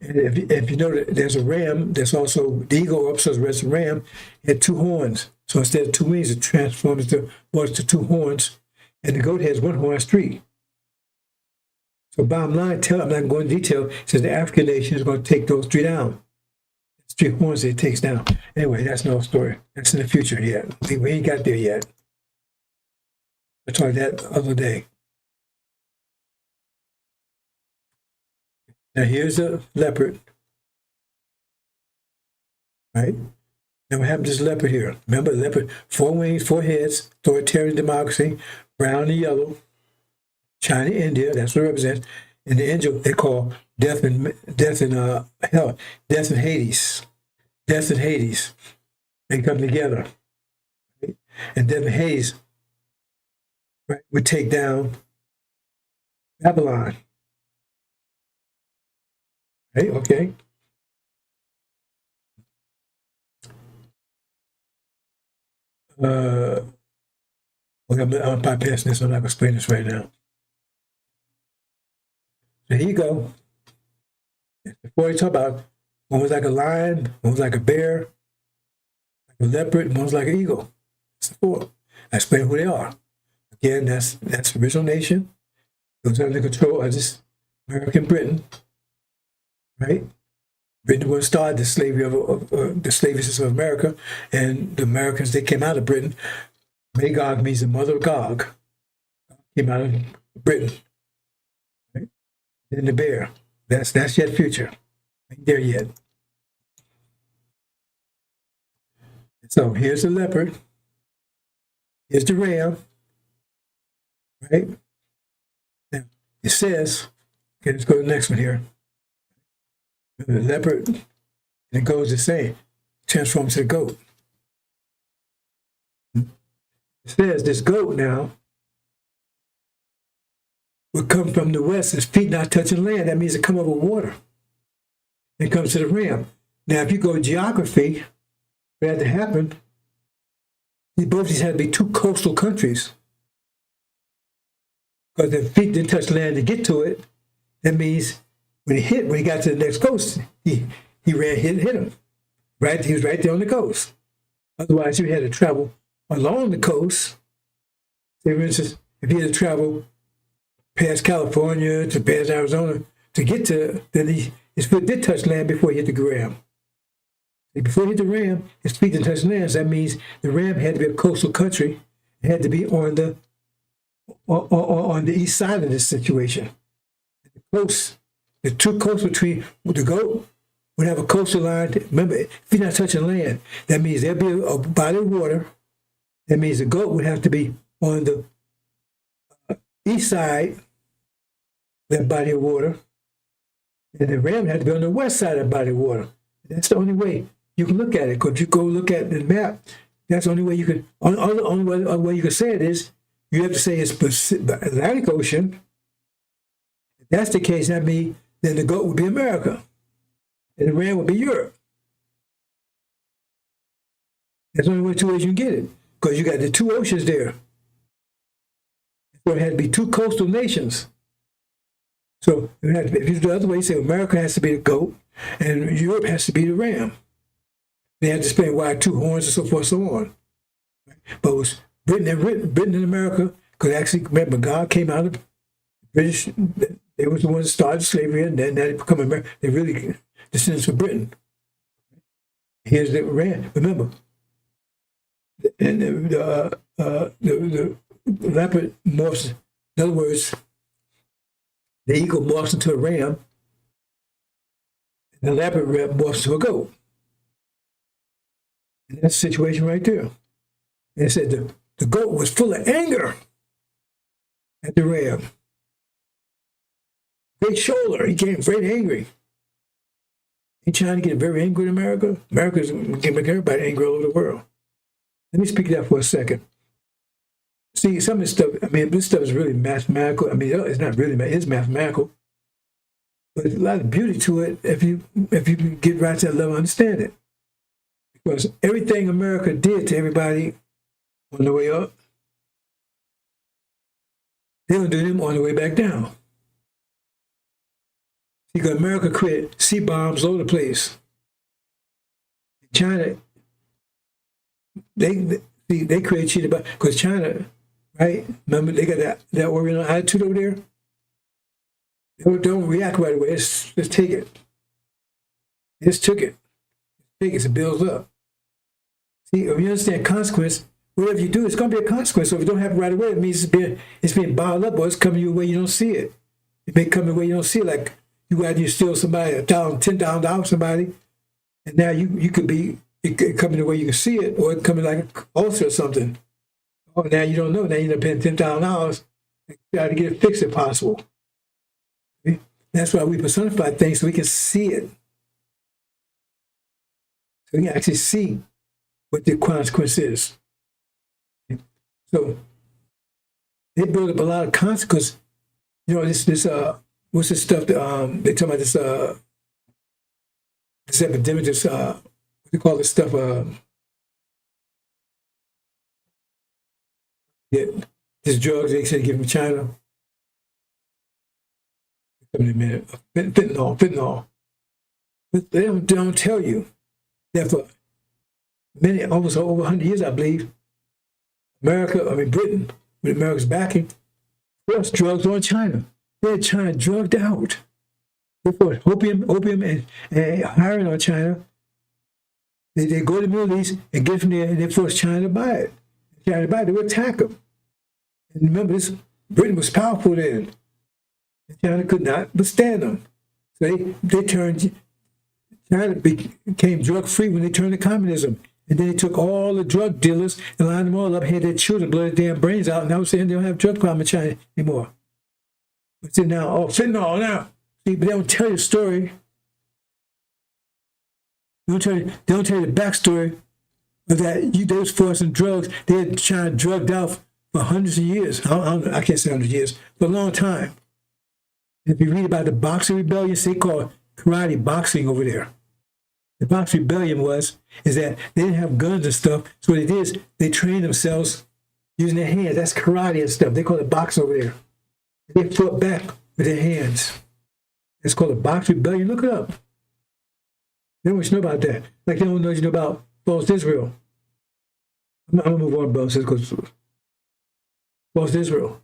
And if you know that there's a ram, there's also the eagle also represents a ram. It had 2 horns. So instead of 2 wings, it transforms to 2 horns. And the goat has 1 horn, that's 3. So bottom line, I'm not going to go into detail, it says the African nation is going to take those 3 down. It's 3 horns that it takes down. Anyway, that's no story. That's in the future yet. We ain't got there yet. I told you that the other day. Now here's a leopard. Right? Now what happened to this leopard here? Remember, leopard, 4 wings, 4 heads, authoritarian democracy, brown and yellow. China, India, that's what it represents. And the angel they call death and hell, death and Hades. Death and Hades. They come together. Right? And death and Hades, right, would take down Babylon. Right? Okay. Okay, I'm bypassing this. I'm not going to explain this right now. So here you go. Before you talk about one was like a lion, one was like a bear, like a leopard, and one was like an eagle. That's the four. I explain who they are. Again, that's the original nation. It was under control of this American Britain, right? Britain was started the slavery of the slavery system of America, and the Americans, they came out of Britain. Magog means the mother of Gog. Came out of Britain, right? And the bear. That's yet future. Ain't there yet. So here's the leopard. Here's the ram. Right? Now, it says, okay, let's go to the next one here. The leopard, and it goes the same. Transforms to the goat. It says this goat now would come from the west, his feet not touching land. That means it come over water. It comes to the ram. Now, if you go geography, what had to happen, both these had to be two coastal countries. Because the feet didn't touch land to get to it. That means when he got to the next coast, he hit him. Right? He was right there on the coast. Otherwise, you had to travel along the coast. Say, for instance, if he had to travel past California to past Arizona to get to, then his foot did touch land before he hit the ram. Before he hit the ram, his feet didn't touch land. So that means the ram had to be a coastal country. It had to be on the east side of this situation. The two coastal tree, the goat would have a coastal line. Remember, if you're not touching land, that means there'd be a body of water. That means the goat would have to be on the east side of that body of water. And the ram had to be on the west side of that body of water. That's the only way you can look at it. Because if you go look at the map, that's the only way you can, only way you can say it is, you have to say it's the Atlantic Ocean. If that's the case, that means then the goat would be America. And the ram would be Europe. That's the only way, two ways you can get it. Because you got the two oceans there. So it had to be two coastal nations. So it had to be, if you do the other way, you say America has to be the goat and Europe has to be the ram. They had to explain why two horns and so forth and so on. But it was Britain and America, because actually, remember, God came out of British, they was the ones that started slavery, and then they become America. They really descendants of Britain. Here's the ram. Remember, and the leopard morphs. In other words, the eagle morphs into a ram, and the leopard morphs into a goat. And that's the situation right there. And it said the goat was full of anger at the ram. Great shoulder. He came very angry. He trying to get very angry in America. America's making everybody angry all over the world. Let me speak to that for a second. See, some of this stuff, I mean, this stuff is really mathematical. I mean, it's not really, it's mathematical. But there's a lot of beauty to it if you get right to that level and understand it. Because everything America did to everybody on the way up, they're going to do them on the way back down. Because America created sea bombs all over the place. China, they create cheated bombs because China, right? Remember, they got that Oriental attitude over there. They don't react right away. Let's take it. Just took it. Take it. It builds up. See, if you understand consequence, whatever you do, it's going to be a consequence. So if it don't happen right away, it means it's being bottled up, or it's coming your way you don't see it. It may come the way you don't see it. Like you steal somebody $10,000 from somebody, and now you could be it coming the way you can see it, or it coming like an ulcer or something. Oh, now you don't know. Now you end up paying $10,000 and try to get it fixed if possible. See? That's why we personify things so we can see it. So we can actually see what the consequence is. So they build up a lot of consequence. You know, this what's this stuff that they talk about this this epidemic, this what do you call this stuff? This drugs they said give them China. Come in a minute. Fentanyl. But they don't tell you that for almost over 100 years, I believe, Britain, with America's backing, forced drugs on China. They had China drugged out. They forced opium and hiring on China. They go to the Middle East and get from there, and they force China to buy it. China to buy it, they would attack them. And remember, Britain was powerful then. And China could not withstand them. So they turned, China became drug-free when they turned to communism. And then they took all the drug dealers and lined them all up, had their children blow their damn brains out, and now saying they don't have a drug problem in China anymore. But then now, fentanyl now. See, but they don't tell you the story. They don't tell you the backstory of that. They was forcing drugs. They had China drugged out for hundreds of years. I can't say 100 years, for a long time. And if you read about the Boxer Rebellion, they call karate boxing over there. The Boxer Rebellion is that they didn't have guns and stuff, so what it is, they trained themselves using their hands. That's karate and stuff. They call it boxing over there. They fought back with their hands. It's called a Boxer Rebellion. Look it up. They don't want you to know about that. Like they don't know you know about false Israel. I'm going to move on, brothers, because false Israel.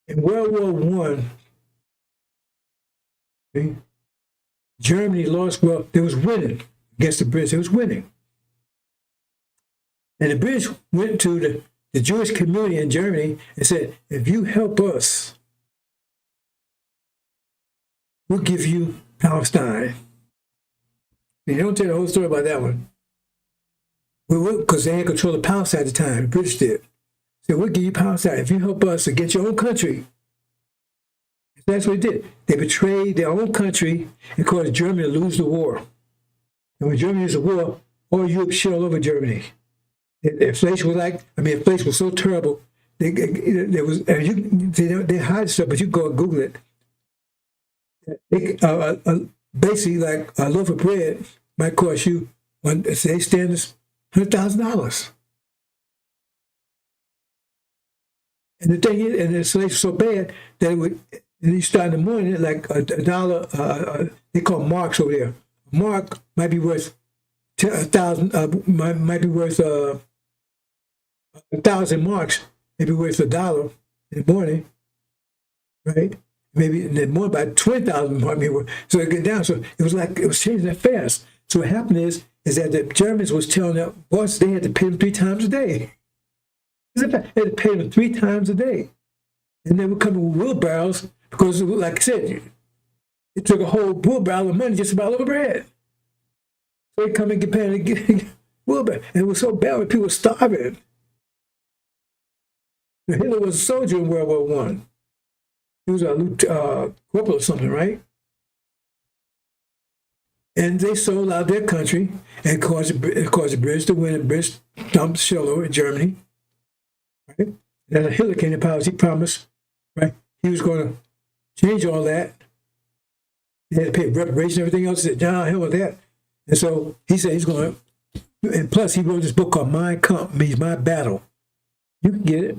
In World War I, Germany lost, well, they was winning against the British. They was winning. And the British went to the Jewish community in Germany and said, if you help us, we'll give you Palestine. And they don't tell the whole story about that one. Because they had control of Palestine at the time, the British did. So we'll give you Palestine if you help us to get your own country. That's what they did. They betrayed their own country and caused Germany to lose the war. And when Germany loses the war, all Europe shit all over Germany. Inflation was so terrible. They hide stuff, but you go and Google it. Basically, like a loaf of bread might cost you, say standards, $100,000. And the thing is, and the inflation was so bad that it would. And you start in the morning, like a dollar, they call marks over there. A mark might be worth 1,000, might be worth 1,000 marks, maybe worth $1 in the morning, right? Maybe in the morning about 20,000 marks. So it get down. So it was changing that fast. So what happened is that the Germans was telling their bosses they had to pay them 3 times a day. They had to pay them 3 times a day. And they would come with wheelbarrows. Because, like I said, it took a whole wheelbarrow of money just about over bread. So they come and get paid and get wheelbarrow. And it was so bad when people were starving. Hitler was a soldier in World War I. He was a corporal or something, right? And they sold out their country and caused the British to win. And British dumped shell over in Germany. Right? And then Hitler came to power. He promised, right? He was going to change all that. They had to pay reparations and everything else. He said, John, hell with that. And so he said he's going to, and plus he wrote this book called Mein Kampf, means My Battle. You can get it.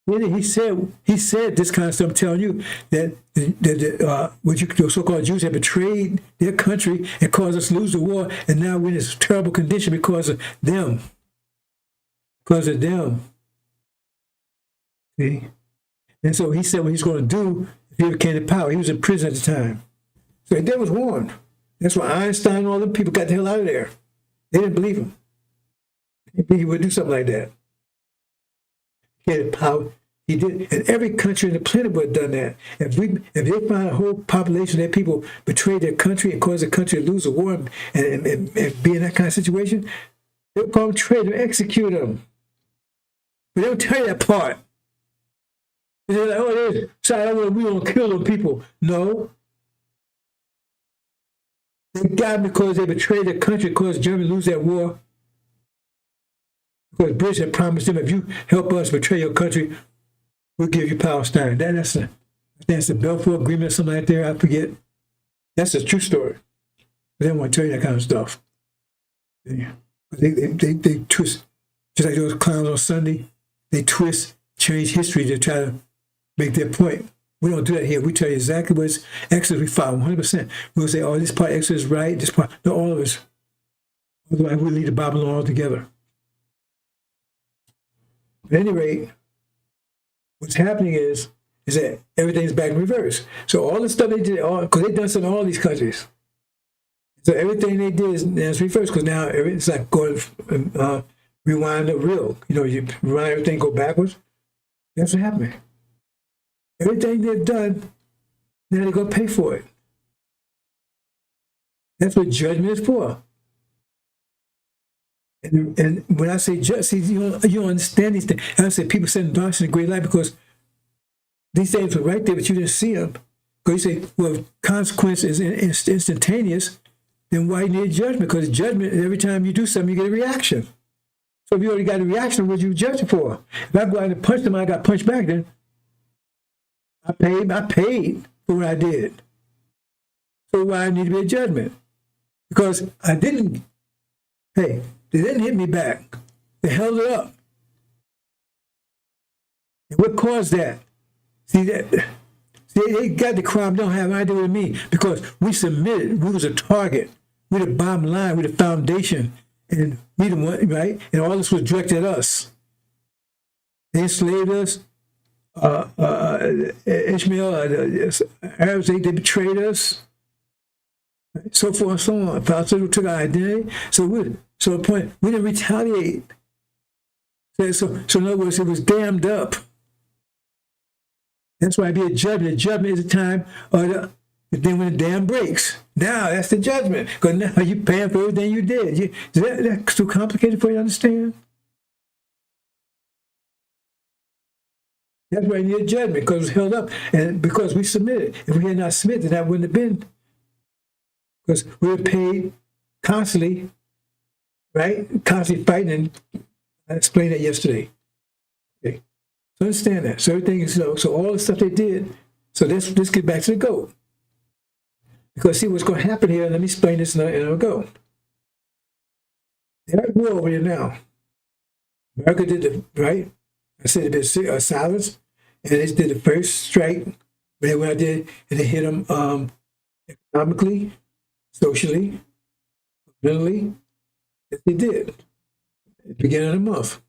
And he said this kind of stuff. I'm telling you that the so-called Jews have betrayed their country and caused us to lose the war, and now we're in this terrible condition because of them. Because of them. See? And so he said what he's going to do if he ever came to power. He was in prison at the time. So they was warned. That's why Einstein and all them people got the hell out of there. They didn't believe him. They didn't believe he would do something like that. He had power. He did. And every country on the planet would have done that. If they find a whole population that people betrayed their country and caused the country to lose a war and be in that kind of situation, they'll call them traitor and execute them. But they don't tell you that part. They're like, oh, sorry, we don't kill them people. No. They got them because they betrayed their country, caused Germany to lose that war. Because British had promised them, if you help us betray your country, we'll give you Palestine. That's the Balfour Agreement or something like that. I forget. That's a true story. They don't want to tell you that kind of stuff. They twist, just like those clowns on Sunday, they twist, change history to try to make their point. We don't do that here. We tell you exactly what's Exodus. We follow 100%. We'll say, oh, this part of Exodus is right, this part, no, all of us. Otherwise, we'll leave the Bible alone altogether. At any rate, what's happening is that everything's back in reverse. So all the stuff they did, because they've done something in all these countries. So everything they did is reversed, because now it's like going, rewind the reel. You know, you rewind everything, go backwards. That's what happened. Everything they've done, now they're going to pay for it. That's what judgment is for. And when I say just, see, you don't understand these things. And I say people send darkness in a great light because these things were right there, but you didn't see them. Because you say, well, if consequence is instantaneous, then why need judgment? Because judgment, every time you do something, you get a reaction. So if you already got a reaction, what you judge for? If I go out and punch them, I got punched back, then I paid for what I did. So why I need to be a judgment? Because I didn't, hey, they didn't hit me back. They held it up. And what caused that? See, they got the crime, don't have anything to do with me, because we submitted. We was a target. We the bottom line. We the foundation. And we the one, right? And all this was directed at us. They enslaved us. Ishmael, Arabs, they betrayed us. So forth and so on. Palestinians took our identity. So the point, we didn't retaliate. So in other words, it was dammed up. That's why it be a judgment. Judgment is a time, then when the dam breaks. Now that's the judgment. Because now you're paying for everything you did. Is that too complicated for you to understand? That's why you need a judgment, because it was held up. And because we submitted. If we had not submitted, that wouldn't have been. Because we were paid constantly, right? Constantly fighting. And I explained that yesterday. Okay. So understand that. So everything is so all the stuff they did. So let's get back to the goat. Because see what's going to happen here. Let me explain this and I'll go. They're at war over here now. America did the right. I said it did silence, and they did the first strike. But they went out there and they hit them economically, socially, mentally. That they did. At the beginning of the month.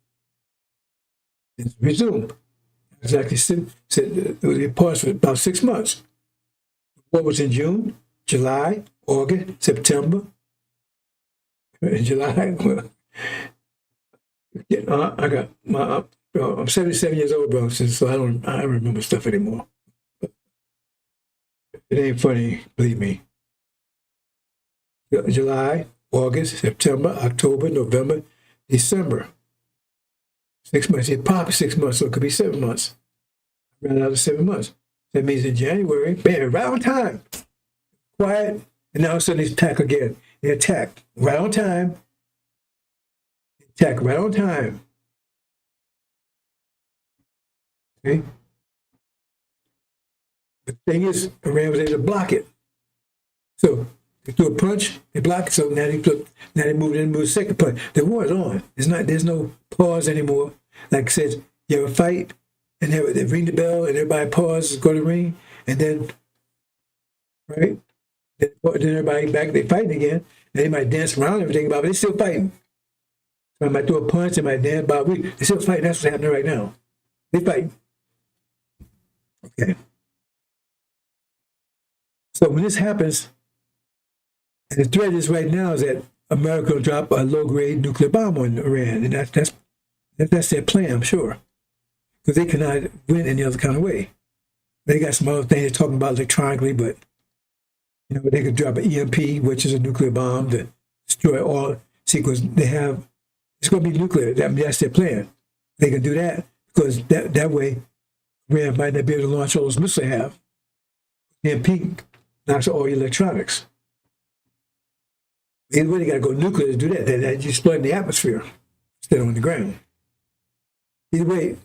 It's resumed. Exactly said it was paused for about 6 months. What was in June, July, August, September. In July, I got my. I'm 77 years old, bro, so I don't remember stuff anymore. It ain't funny, believe me. July, August, September, October, November, December. 6 months. It popped 6 months, so it could be 7 months. I ran out of 7 months. That means in January, bam, right on time. Quiet, and now all of a sudden they attack again. They attack right on time. Attack right on time. Okay? The thing is, Iran was able to block it. So they threw a punch, they blocked it, so now they moved in, moved the second punch. The war is on. There's no pause anymore. Like I said, you have a fight, and they ring the bell, and everybody pauses, go to ring, and then, right? Then everybody back, they fighting again. And they might dance around and everything, but they're still fighting. So I might throw a punch, they might dance, but they're still fighting. That's what's happening right now. They fighting. Okay. So when this happens, and the threat is right now is that America will drop a low-grade nuclear bomb on Iran, and that's their plan, I'm sure, because they cannot win any other kind of way. They got some other things they're talking about electronically, but they could drop an EMP, which is a nuclear bomb, to destroy all. See, because it's going to be nuclear. That's their plan. They can do that because that way, Iran might not be able to launch all those missiles they have. EMP knocks out all your electronics. Either way, they got to go nuclear to do that. They explode in the atmosphere instead of on the ground. Either way,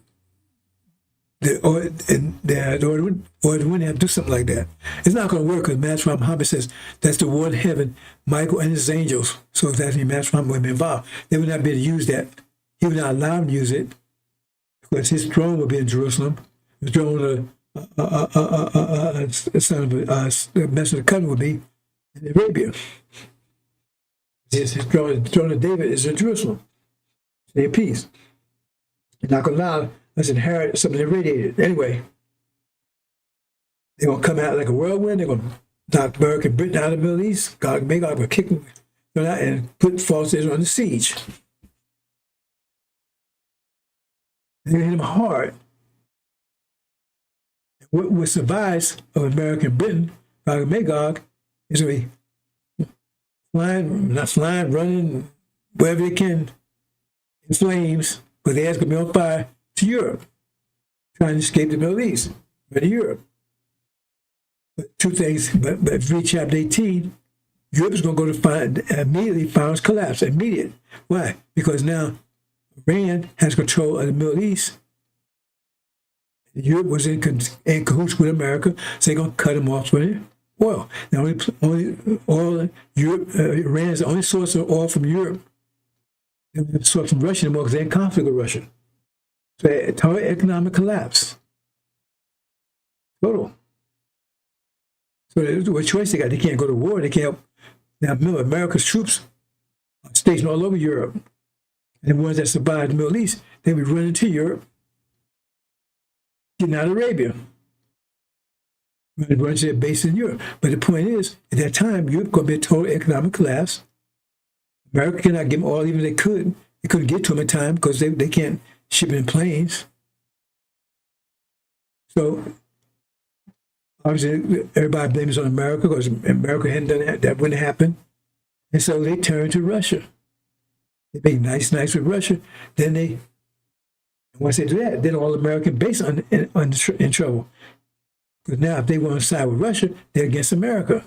wouldn't have to do something like that. It's not going to work because Master Muhammad says that's the war in heaven, Michael and his angels. So if that's Master Muhammad would be involved, they would not be able to use that. He would not allow them to use it because his throne would be in Jerusalem. The throne of son of the messenger of the covenant would be in Arabia. His throne, the throne of David is in Jerusalem. Stay at peace. You're not going to allow us to inherit something irradiated. Anyway, they're going to come out like a whirlwind. They're going to knock America and Britain out of the Middle East. God will kick them out and put false Israel under siege. They're going to hit them hard. What survives of America and Britain, Gog and Magog, is going to be running wherever they can in flames, but their ass going to be on fire to Europe, trying to escape the Middle East, but to Europe. But two things, but read chapter 18, Europe is going to go to immediately final collapse, immediate. Why? Because now Iran has control of the Middle East. Europe was in cahoots with America, so they're going to cut them off from oil. The only oil, Iran is the only source of oil from Europe. They don't have a source from Russia anymore because they're in conflict with Russia. So total economic collapse. Total. So what choice they got? They can't go to war. They can't. Now remember, America's troops are stationed all over Europe. And the ones that survived the Middle East, they would run into Europe, getting out of Arabia. Run to their base in Europe. But the point is, at that time, Europe going to be a total economic collapse. America cannot give them all, even if they could. They couldn't get to them in time because they can't ship it in planes. So, obviously, everybody blames on America because America hadn't done that. That wouldn't happen. And so they turned to Russia. They make nice with Russia. Then once they do that, then all American base in trouble. Because now if they want to side with Russia, they're against America.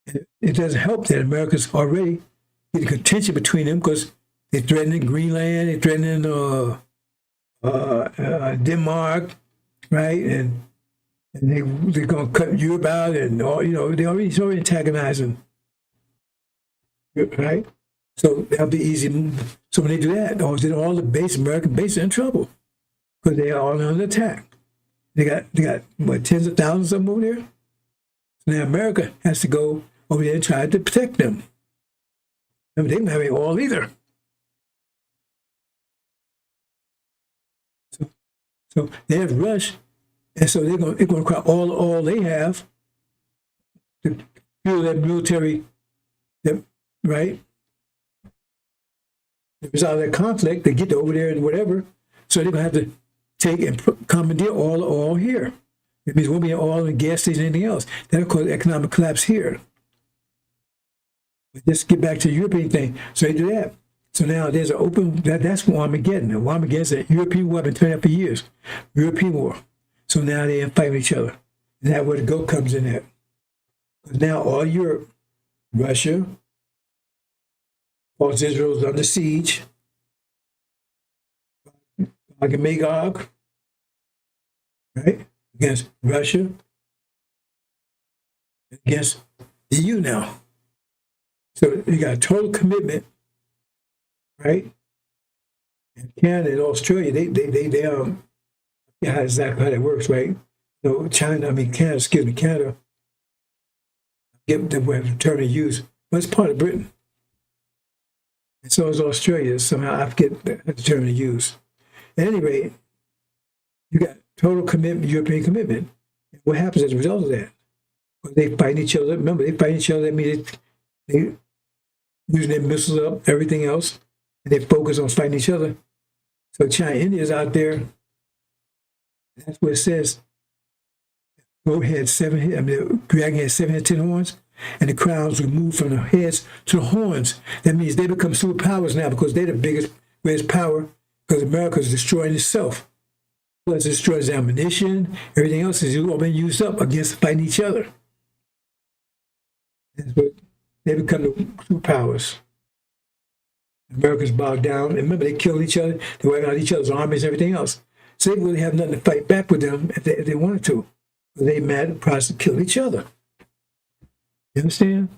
And it doesn't help that America's already getting contention between them because they're threatening Greenland, they're threatening Denmark, right? And they're going to cut Europe out and all, they're already antagonizing, right? So that'll be easy. So when they do that, all the American bases are in trouble because they are all under attack. They got what, tens of thousands of them over there? So now America has to go over there and try to protect them. I mean, they don't have any oil either. So they have rushed, and so they're going to cry all the oil they have to fuel that military, right? The result of that conflict, they get over there and whatever, so they're going to have to take and commandeer all the oil here. It means there won't be oil and gas stations and anything else. That'll cause economic collapse here. But just get back to the European thing. So they do that. So now there's an open, that's what Armageddon. And Armageddon is a European war, been turning up for years. European war. So now they're fighting each other. And that's where the GOAT comes in at. Because now all Europe, Russia, all Israel's under siege. Gog and Magog, right? Against Russia, against the EU now. So you got a total commitment, right? And Canada and Australia, they yeah, exactly how that works, right? So Canada, Canada, get the term to use, but it's part of Britain. And so is Australia. Somehow I forget the term to use. At any rate, you got total commitment, European commitment. And what happens as a result of that? Well, they fight each other. Remember, they fight each other. That means they using their missiles up, everything else, and they focus on fighting each other. So China, India is out there. That's what it says. Goat had 7 heads. I mean, the dragon had 7 heads, 10 horns, and the crowns would move from the heads to the horns. That means they become superpowers now because they're the biggest, greatest power. Because America is destroying itself. Plus, it destroys ammunition. Everything else is all being used up against fighting each other. That's what they become the superpowers. America's bogged down. And remember, they killed each other. They wiped out each other's armies and everything else. So they really have nothing to fight back with them if they wanted to. They mad and promise to kill each other. You understand?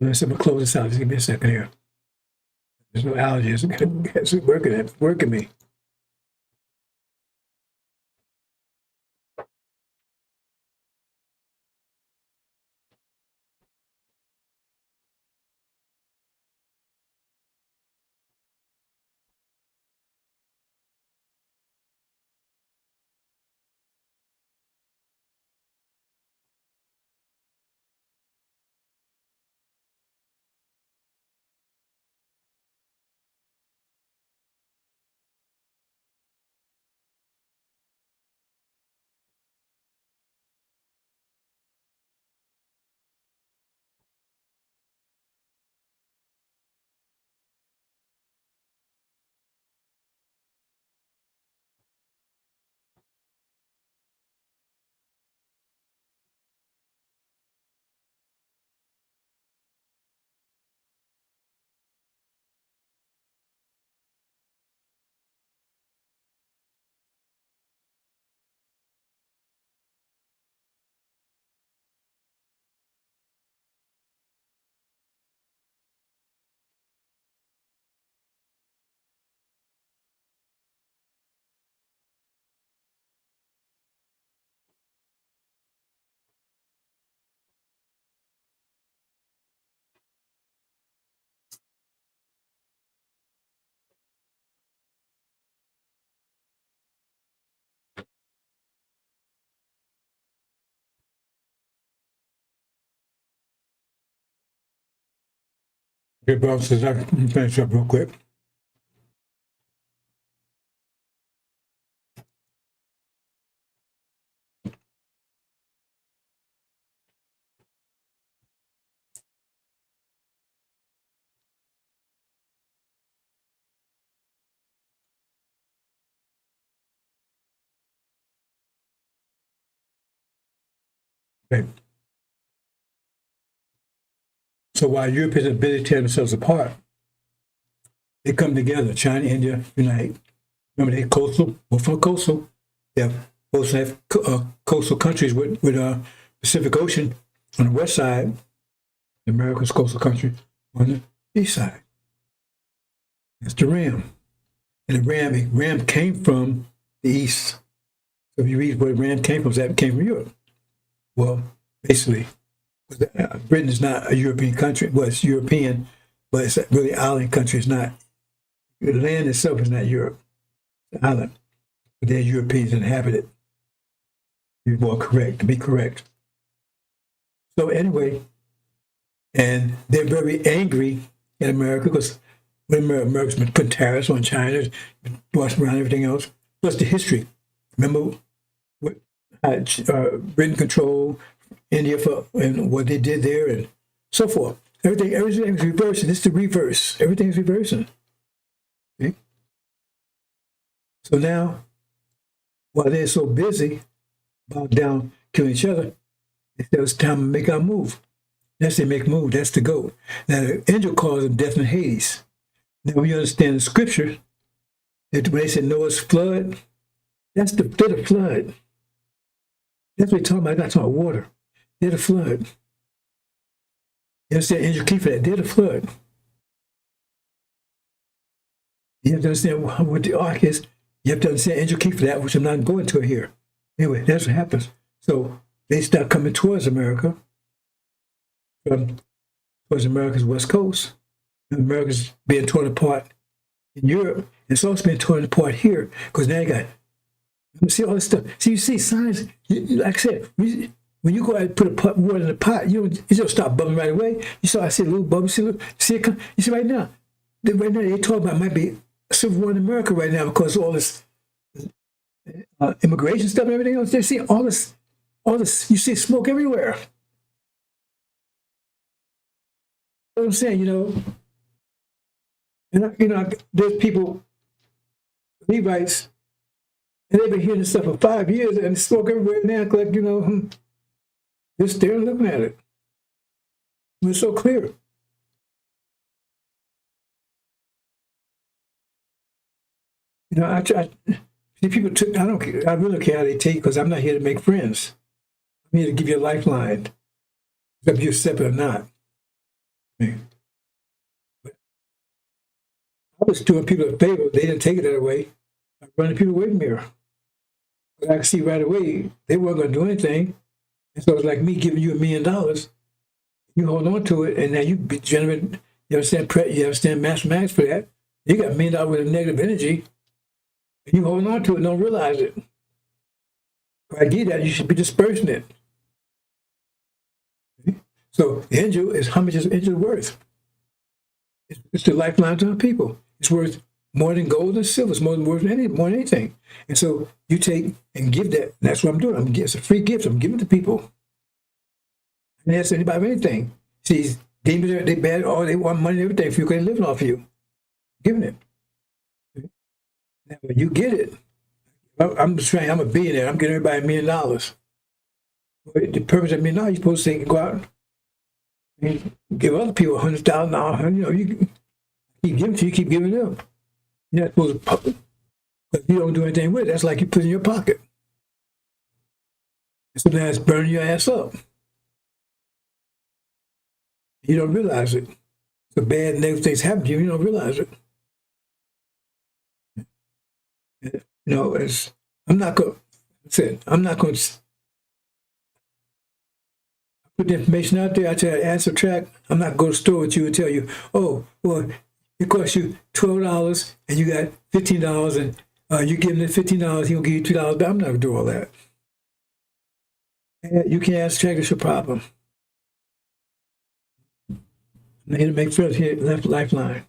I'm going to close this out. Just give me a second here. There's no allergies. It's working me. Okay, brothers, says I can finish up real quick. Okay. So while Europeans are busy tearing themselves apart, they come together. China, India, unite. Remember, they coastal, both are coastal. They both have coastal countries with Pacific Ocean on the west side, America's coastal country on the east side. That's the ram. And the ram came from the east. So if you read where the ram came from, that came from Europe. Well, basically, Britain is not a European country. Well, it's European, but it's really an island country. It's not. The land itself is not Europe. It's an island. But they're Europeans inhabit it. To be more correct, to be correct. So anyway, and they're very angry at America because when America's been putting tariffs on China, bossing around everything else, plus the history. Remember what Britain controlled India for and what they did there and so forth. Everything's reversing. It's the reverse. Everything's reversing. Okay? So now, while they're so busy about down killing each other, it's time to make our move. That's the make move. That's the go. Now the angel calls them death and Hades. Now when you understand the scripture, that when they said Noah's flood, that's the flood. That's what we're talking about. Not talking about water. They're the flood. You understand? Angel key for that. They're the flood. You have to understand what the ark is. You have to understand angel key for that, which I'm not going to here. Anyway, that's what happens. So they start coming towards America, towards America's west coast. And America's being torn apart in Europe. It's also being torn apart here because now you got. You see all this stuff. See, you see signs. Like I said, when you go out and put a water in the pot, you don't stop bubbling right away. I see a little bubble. See it come. You see right now. Right now, they're talking about might be a civil war in America right now because of all this immigration stuff and everything else. They see all this. You see smoke everywhere. You know what I'm saying? And there's people, Levites. And they've been hearing this stuff for 5 years and smoke everywhere now, like, just staring looking at it. It's so clear. You know, see, people took, I don't care, I really don't care how they take, because I'm not here to make friends. I'm here to give you a lifeline, whether you accept it or not. But I was doing people a favor. They didn't take it that way. I'm running people away from here. But I could see right away they weren't going to do anything. And so it's like me giving you $1 million. You hold on to it, and now you generate, you understand mathematics for that. You got $1 million with a negative energy, and you hold on to it and don't realize it. If I give that, you should be dispersing it. So the angel is, how much is the angel worth? It's the lifeline to our people. It's worth more than gold and silver. It's more than anything. And so you take and give that. That's what I'm doing. It's a free gift. I'm giving it to people. I didn't ask anybody for anything. See, demons, they bad. Oh, they want money and everything for you because they're living off of you. Giving it. Now, when you get it, I'm just saying, I'm a billionaire. I'm giving everybody $1 million. The purpose of $1 million, you're supposed to go out and give other people $100,000. You know, you keep giving to you, keep giving them. You're not supposed to, but you don't do anything with it. That's like you put it in your pocket. And so now it's burning your ass up. You don't realize it. The bad negative things happen to you. You don't realize it. You know, I'm not going to put the information out there. I tell you, add, subtract. I'm not going to store with you and tell you, oh, well, it costs you $12 and you got $15 and you give him the $15, he'll give you $2 back. I'm not going to do all that. And you can't add, subtract, it's your problem. I'm here to make friends here, lifeline.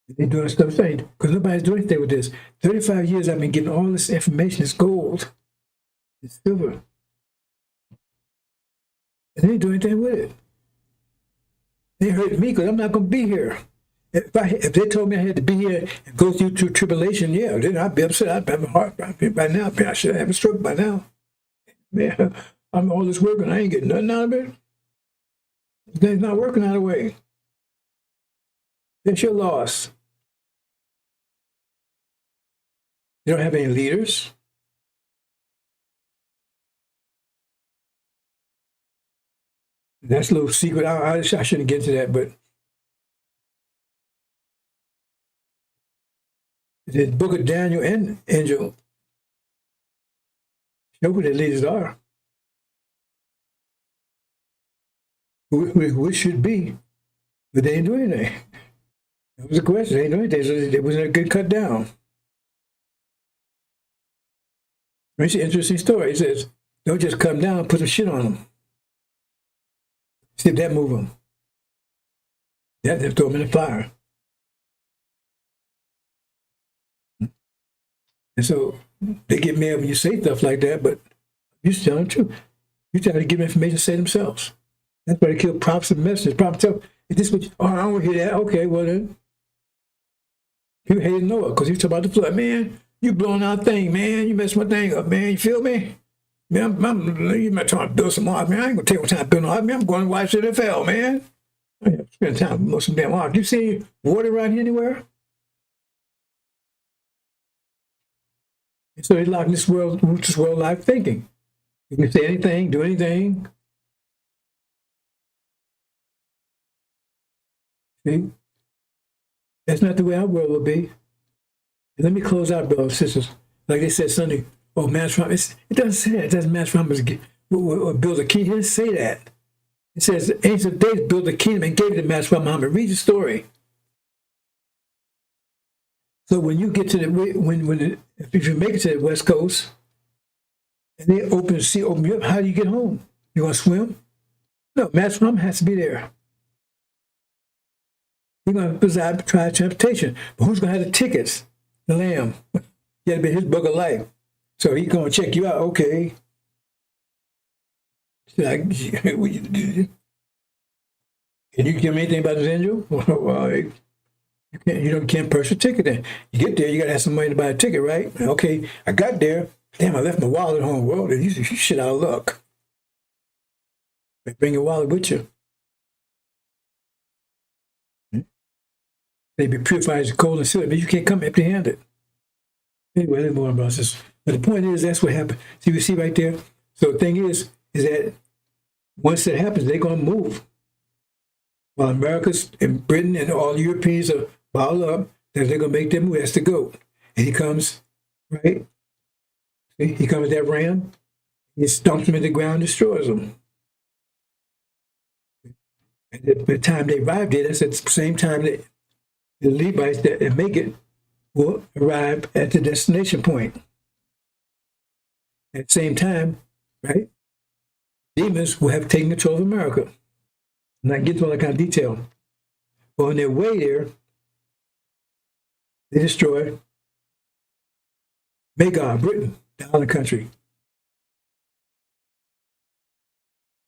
They're doing stuff saying, because nobody's doing anything with this. 35 years I've been getting all this information. It's gold. It's silver. And they ain't doing anything with it. They hurt me because I'm not going to be here. If they told me I had to be here and go through tribulation, yeah, then I'd be upset. I'd have a heart by now. I should have a stroke by now. Man, I'm all this work and I ain't getting nothing out of it. It's not working out of the way. It's your loss. You don't have any leaders. That's a little secret. I shouldn't get into that, but the book of Daniel and Angel show who their leaders are. Who should be, but they ain't doing anything. That was the question. They ain't doing anything, so they wasn't good cut down. It's an interesting story. It says, don't just come down, put some shit on them. See if that move them. That they throw them in the fire. And so they get mad when you say stuff like that, but you tell them the truth. You try to give them information to say themselves. That's why they kill prophets and messengers. Prophets tell, is this what I don't want to hear that. Okay, well then. People hated Noah because he was talking about the flood. Man, you blowing our thing, man. You messed my thing up, man. You feel me? Man, you might try to build some ark, man. I ain't gonna take no time building an ark, man. I'm going to watch NFL, man. I have to spend time building some damn ark. You see water around here anywhere? And so they lock this world life thinking. You can say anything, do anything. See? That's not the way our world will be. And let me close out, brothers and sisters. Like they said Sunday, oh, match from it doesn't say that. It doesn't match from or build a kingdom. It doesn't say that. It says the ancient days built a kingdom and gave it to Master Muhammad. Read the story. So when you get to if you make it to the West Coast and they open the sea, open you up, how do you get home? You want to swim? No, Master Muhammad has to be there. He's going to try transportation. But who's going to have the tickets? The Lamb. He had to be his book of life. So he's going to check you out. Okay. Can you give me anything about this angel? Well, you can't purchase a ticket then. You get there, you got to have some money to buy a ticket, right? Okay, I got there. Damn, I left my wallet at home. Well, you shit out of luck. Bring your wallet with you. They be purified as gold and silver, but you can't come empty-handed. Anyway, there's more about this. But the point is, that's what happened. See, you see right there? So the thing is that once that happens, they're going to move. While America's and Britain and all the Europeans are bottled up, that they're going to make them move. That's the goat. And he comes, right? See, he comes with that ram. He stomps them in the ground, destroys them. And by the time they arrive there, that's at the same time that the Levites that make it will arrive at the destination point. At the same time, right, demons will have taken control of America. I'm not getting to all that kind of detail. But on their way there, they destroy Magog, Britain, the island country.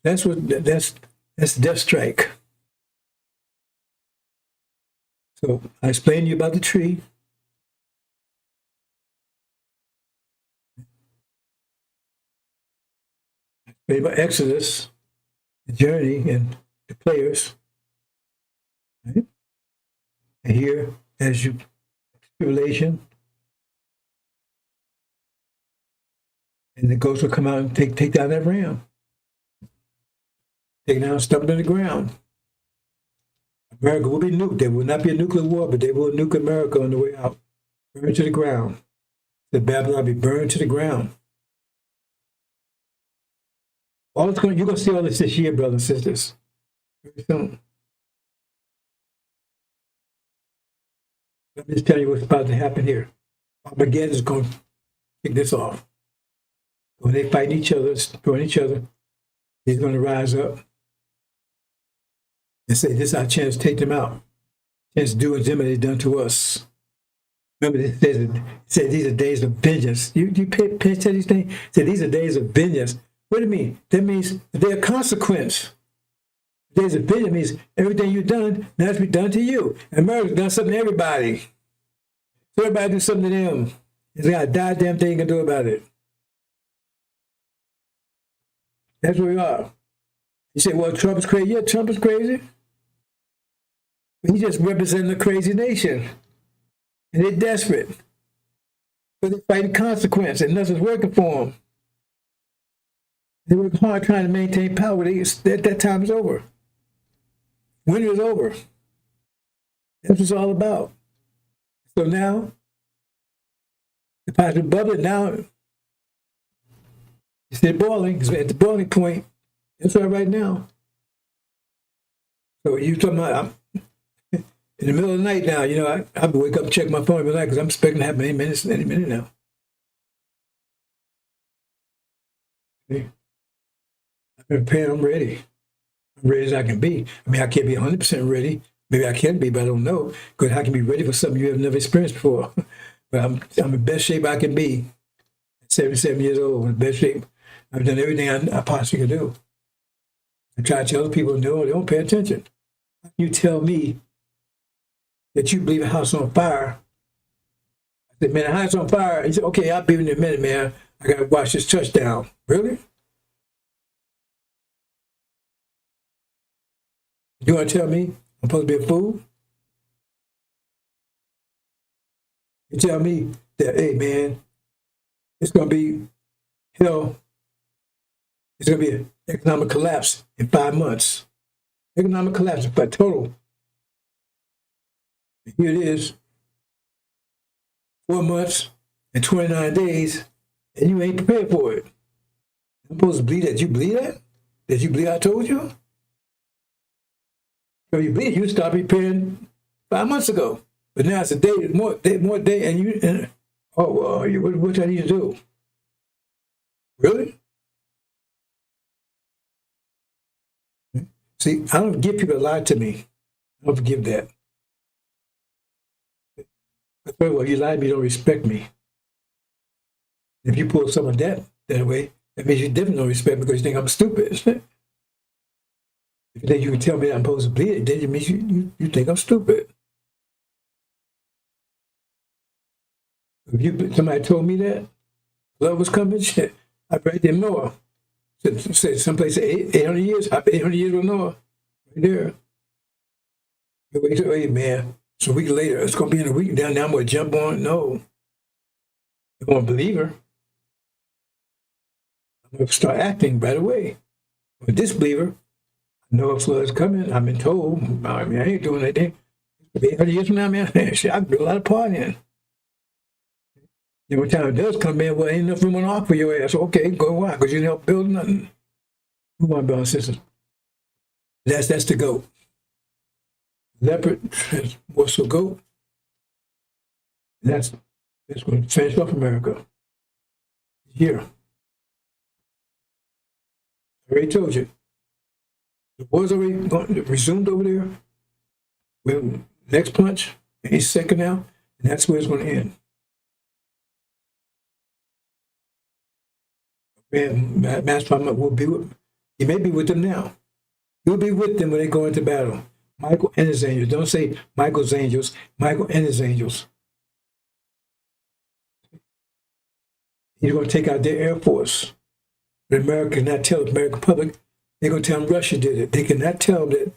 That's Deathstrike. So I explained to you about the tree. I explained about Exodus, the journey, and the players. Right? And here, as you tribulation, and the ghost will come out and take down that ram. Take down, stump in the ground. America will be nuked. There will not be a nuclear war, but they will nuke America on the way out. Burn to the ground. The Babylon will be burned to the ground. You're going to see all this year, brothers and sisters. Very soon. Let me just tell you what's about to happen here. Armageddon is going to kick this off. When they fight each other, destroying each other, he's going to rise up and say, this is our chance to take them out. Chance to do what them they've done to us. Remember, it said these are days of vengeance. You pay attention to these things? It said these are days of vengeance. What do you mean? That means they're a consequence. Days of vengeance means everything you've done, now it's been done to you. And America's done something to everybody. So everybody do something to them. It's got a goddamn thing you can do about it. That's where we are. You say, well, Trump is crazy. Yeah, Trump is crazy. But he's just representing a crazy nation. And they're desperate. But they're fighting consequence, and nothing's working for them. They work hard trying to maintain power. That time is over. Winter is over. That's what it's all about. So now, the pot is bubbling. Now, it's at boiling. It's at the boiling point. That's right now. So you talking about, I'm in the middle of the night now, you know, I wake up and check my phone every night because I'm expecting to happen any minute now. See? I've been prepared, I'm ready. I'm ready as I can be. I mean, I can't be 100% ready. Maybe I can be, but I don't know. Because I can be ready for something you have never experienced before. But I'm in the best shape I can be. 77 years old, in the best shape. I've done everything I possibly could do. I try to tell other people, no, they don't pay attention. You tell me that you believe a house on fire. I said, man, a house on fire. He said, okay, I'll be in a minute, man. I got to watch this touchdown. Really? You want to tell me I'm supposed to be a fool? You tell me that, hey, man, it's going to be hell. It's going to be an economic collapse in 5 months. Economic collapse, but total. Here it is. 4 months and 29 days, and you ain't prepared for it. I'm supposed to believe that you believe that? That you believe I told you? If you believe, you start preparing 5 months ago. But now it's a day, more day, and you, what I need to do? Really? See, I don't forgive people that lie to me. I don't forgive that. First of all, if you lie to me, you don't respect me. If you pull some of that way, that means you definitely don't respect me because you think I'm stupid. If you think you can tell me that I'm supposed to believe it, then it means you think I'm stupid. If somebody told me that love was coming, shit, I'd write them Noah. Say someplace 800 years, 800 years with Noah, right there. Wait, man. So a week later, it's going to be in a week. Now I'm going to jump on. No. If I'm a believer, I'm going to start acting right away. I'm a disbeliever. I know a flood is coming. I've been told. I mean, I ain't doing anything. 800 years from now, man, shit, I can do a lot of partying. Then when time it does come in, well, ain't enough room on the ark for your ass. Okay, go why? Because you didn't help build nothing. Come on, brothers and sisters. That's the goat. Leopard was the goat. That's going to finish off America. Here. I already told you. The war's already resumed over there. Well, next punch, he's second now, and that's where it's going to end. Man, Master will be with, he may be with them now. He'll be with them when they go into battle. Michael and his angels. Don't say Michael's angels, Michael and his angels. He's going to take out their Air Force. But America cannot tell the American public. They're going to tell them Russia did it. They cannot tell them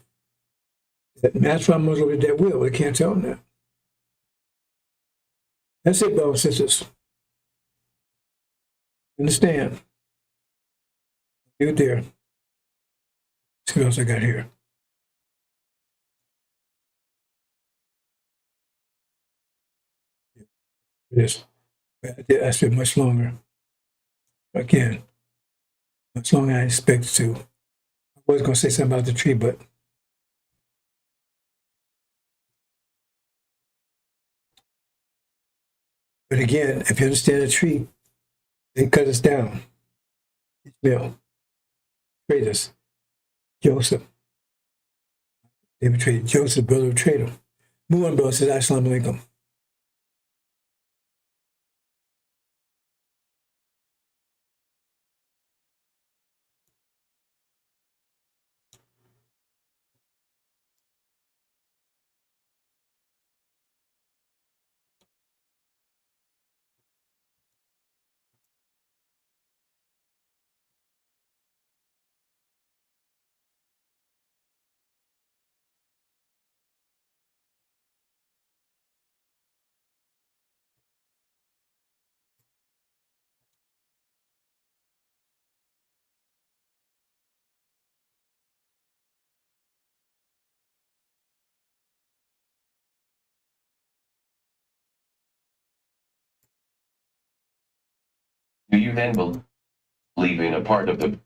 that Master was over their will. They can't tell them that. That's it, brothers and sisters. Understand? Leave it there. Let's see what else I got here. This. I said much longer. Again, much longer than I expected to. I was going to say something about the tree, but again, if you understand the tree, they cut us down. Ishmael betrayed us. Joseph, they betrayed Joseph, brother betrayed him. Move on, brother, says Assalamu alaikum. Do you then believe in a part of the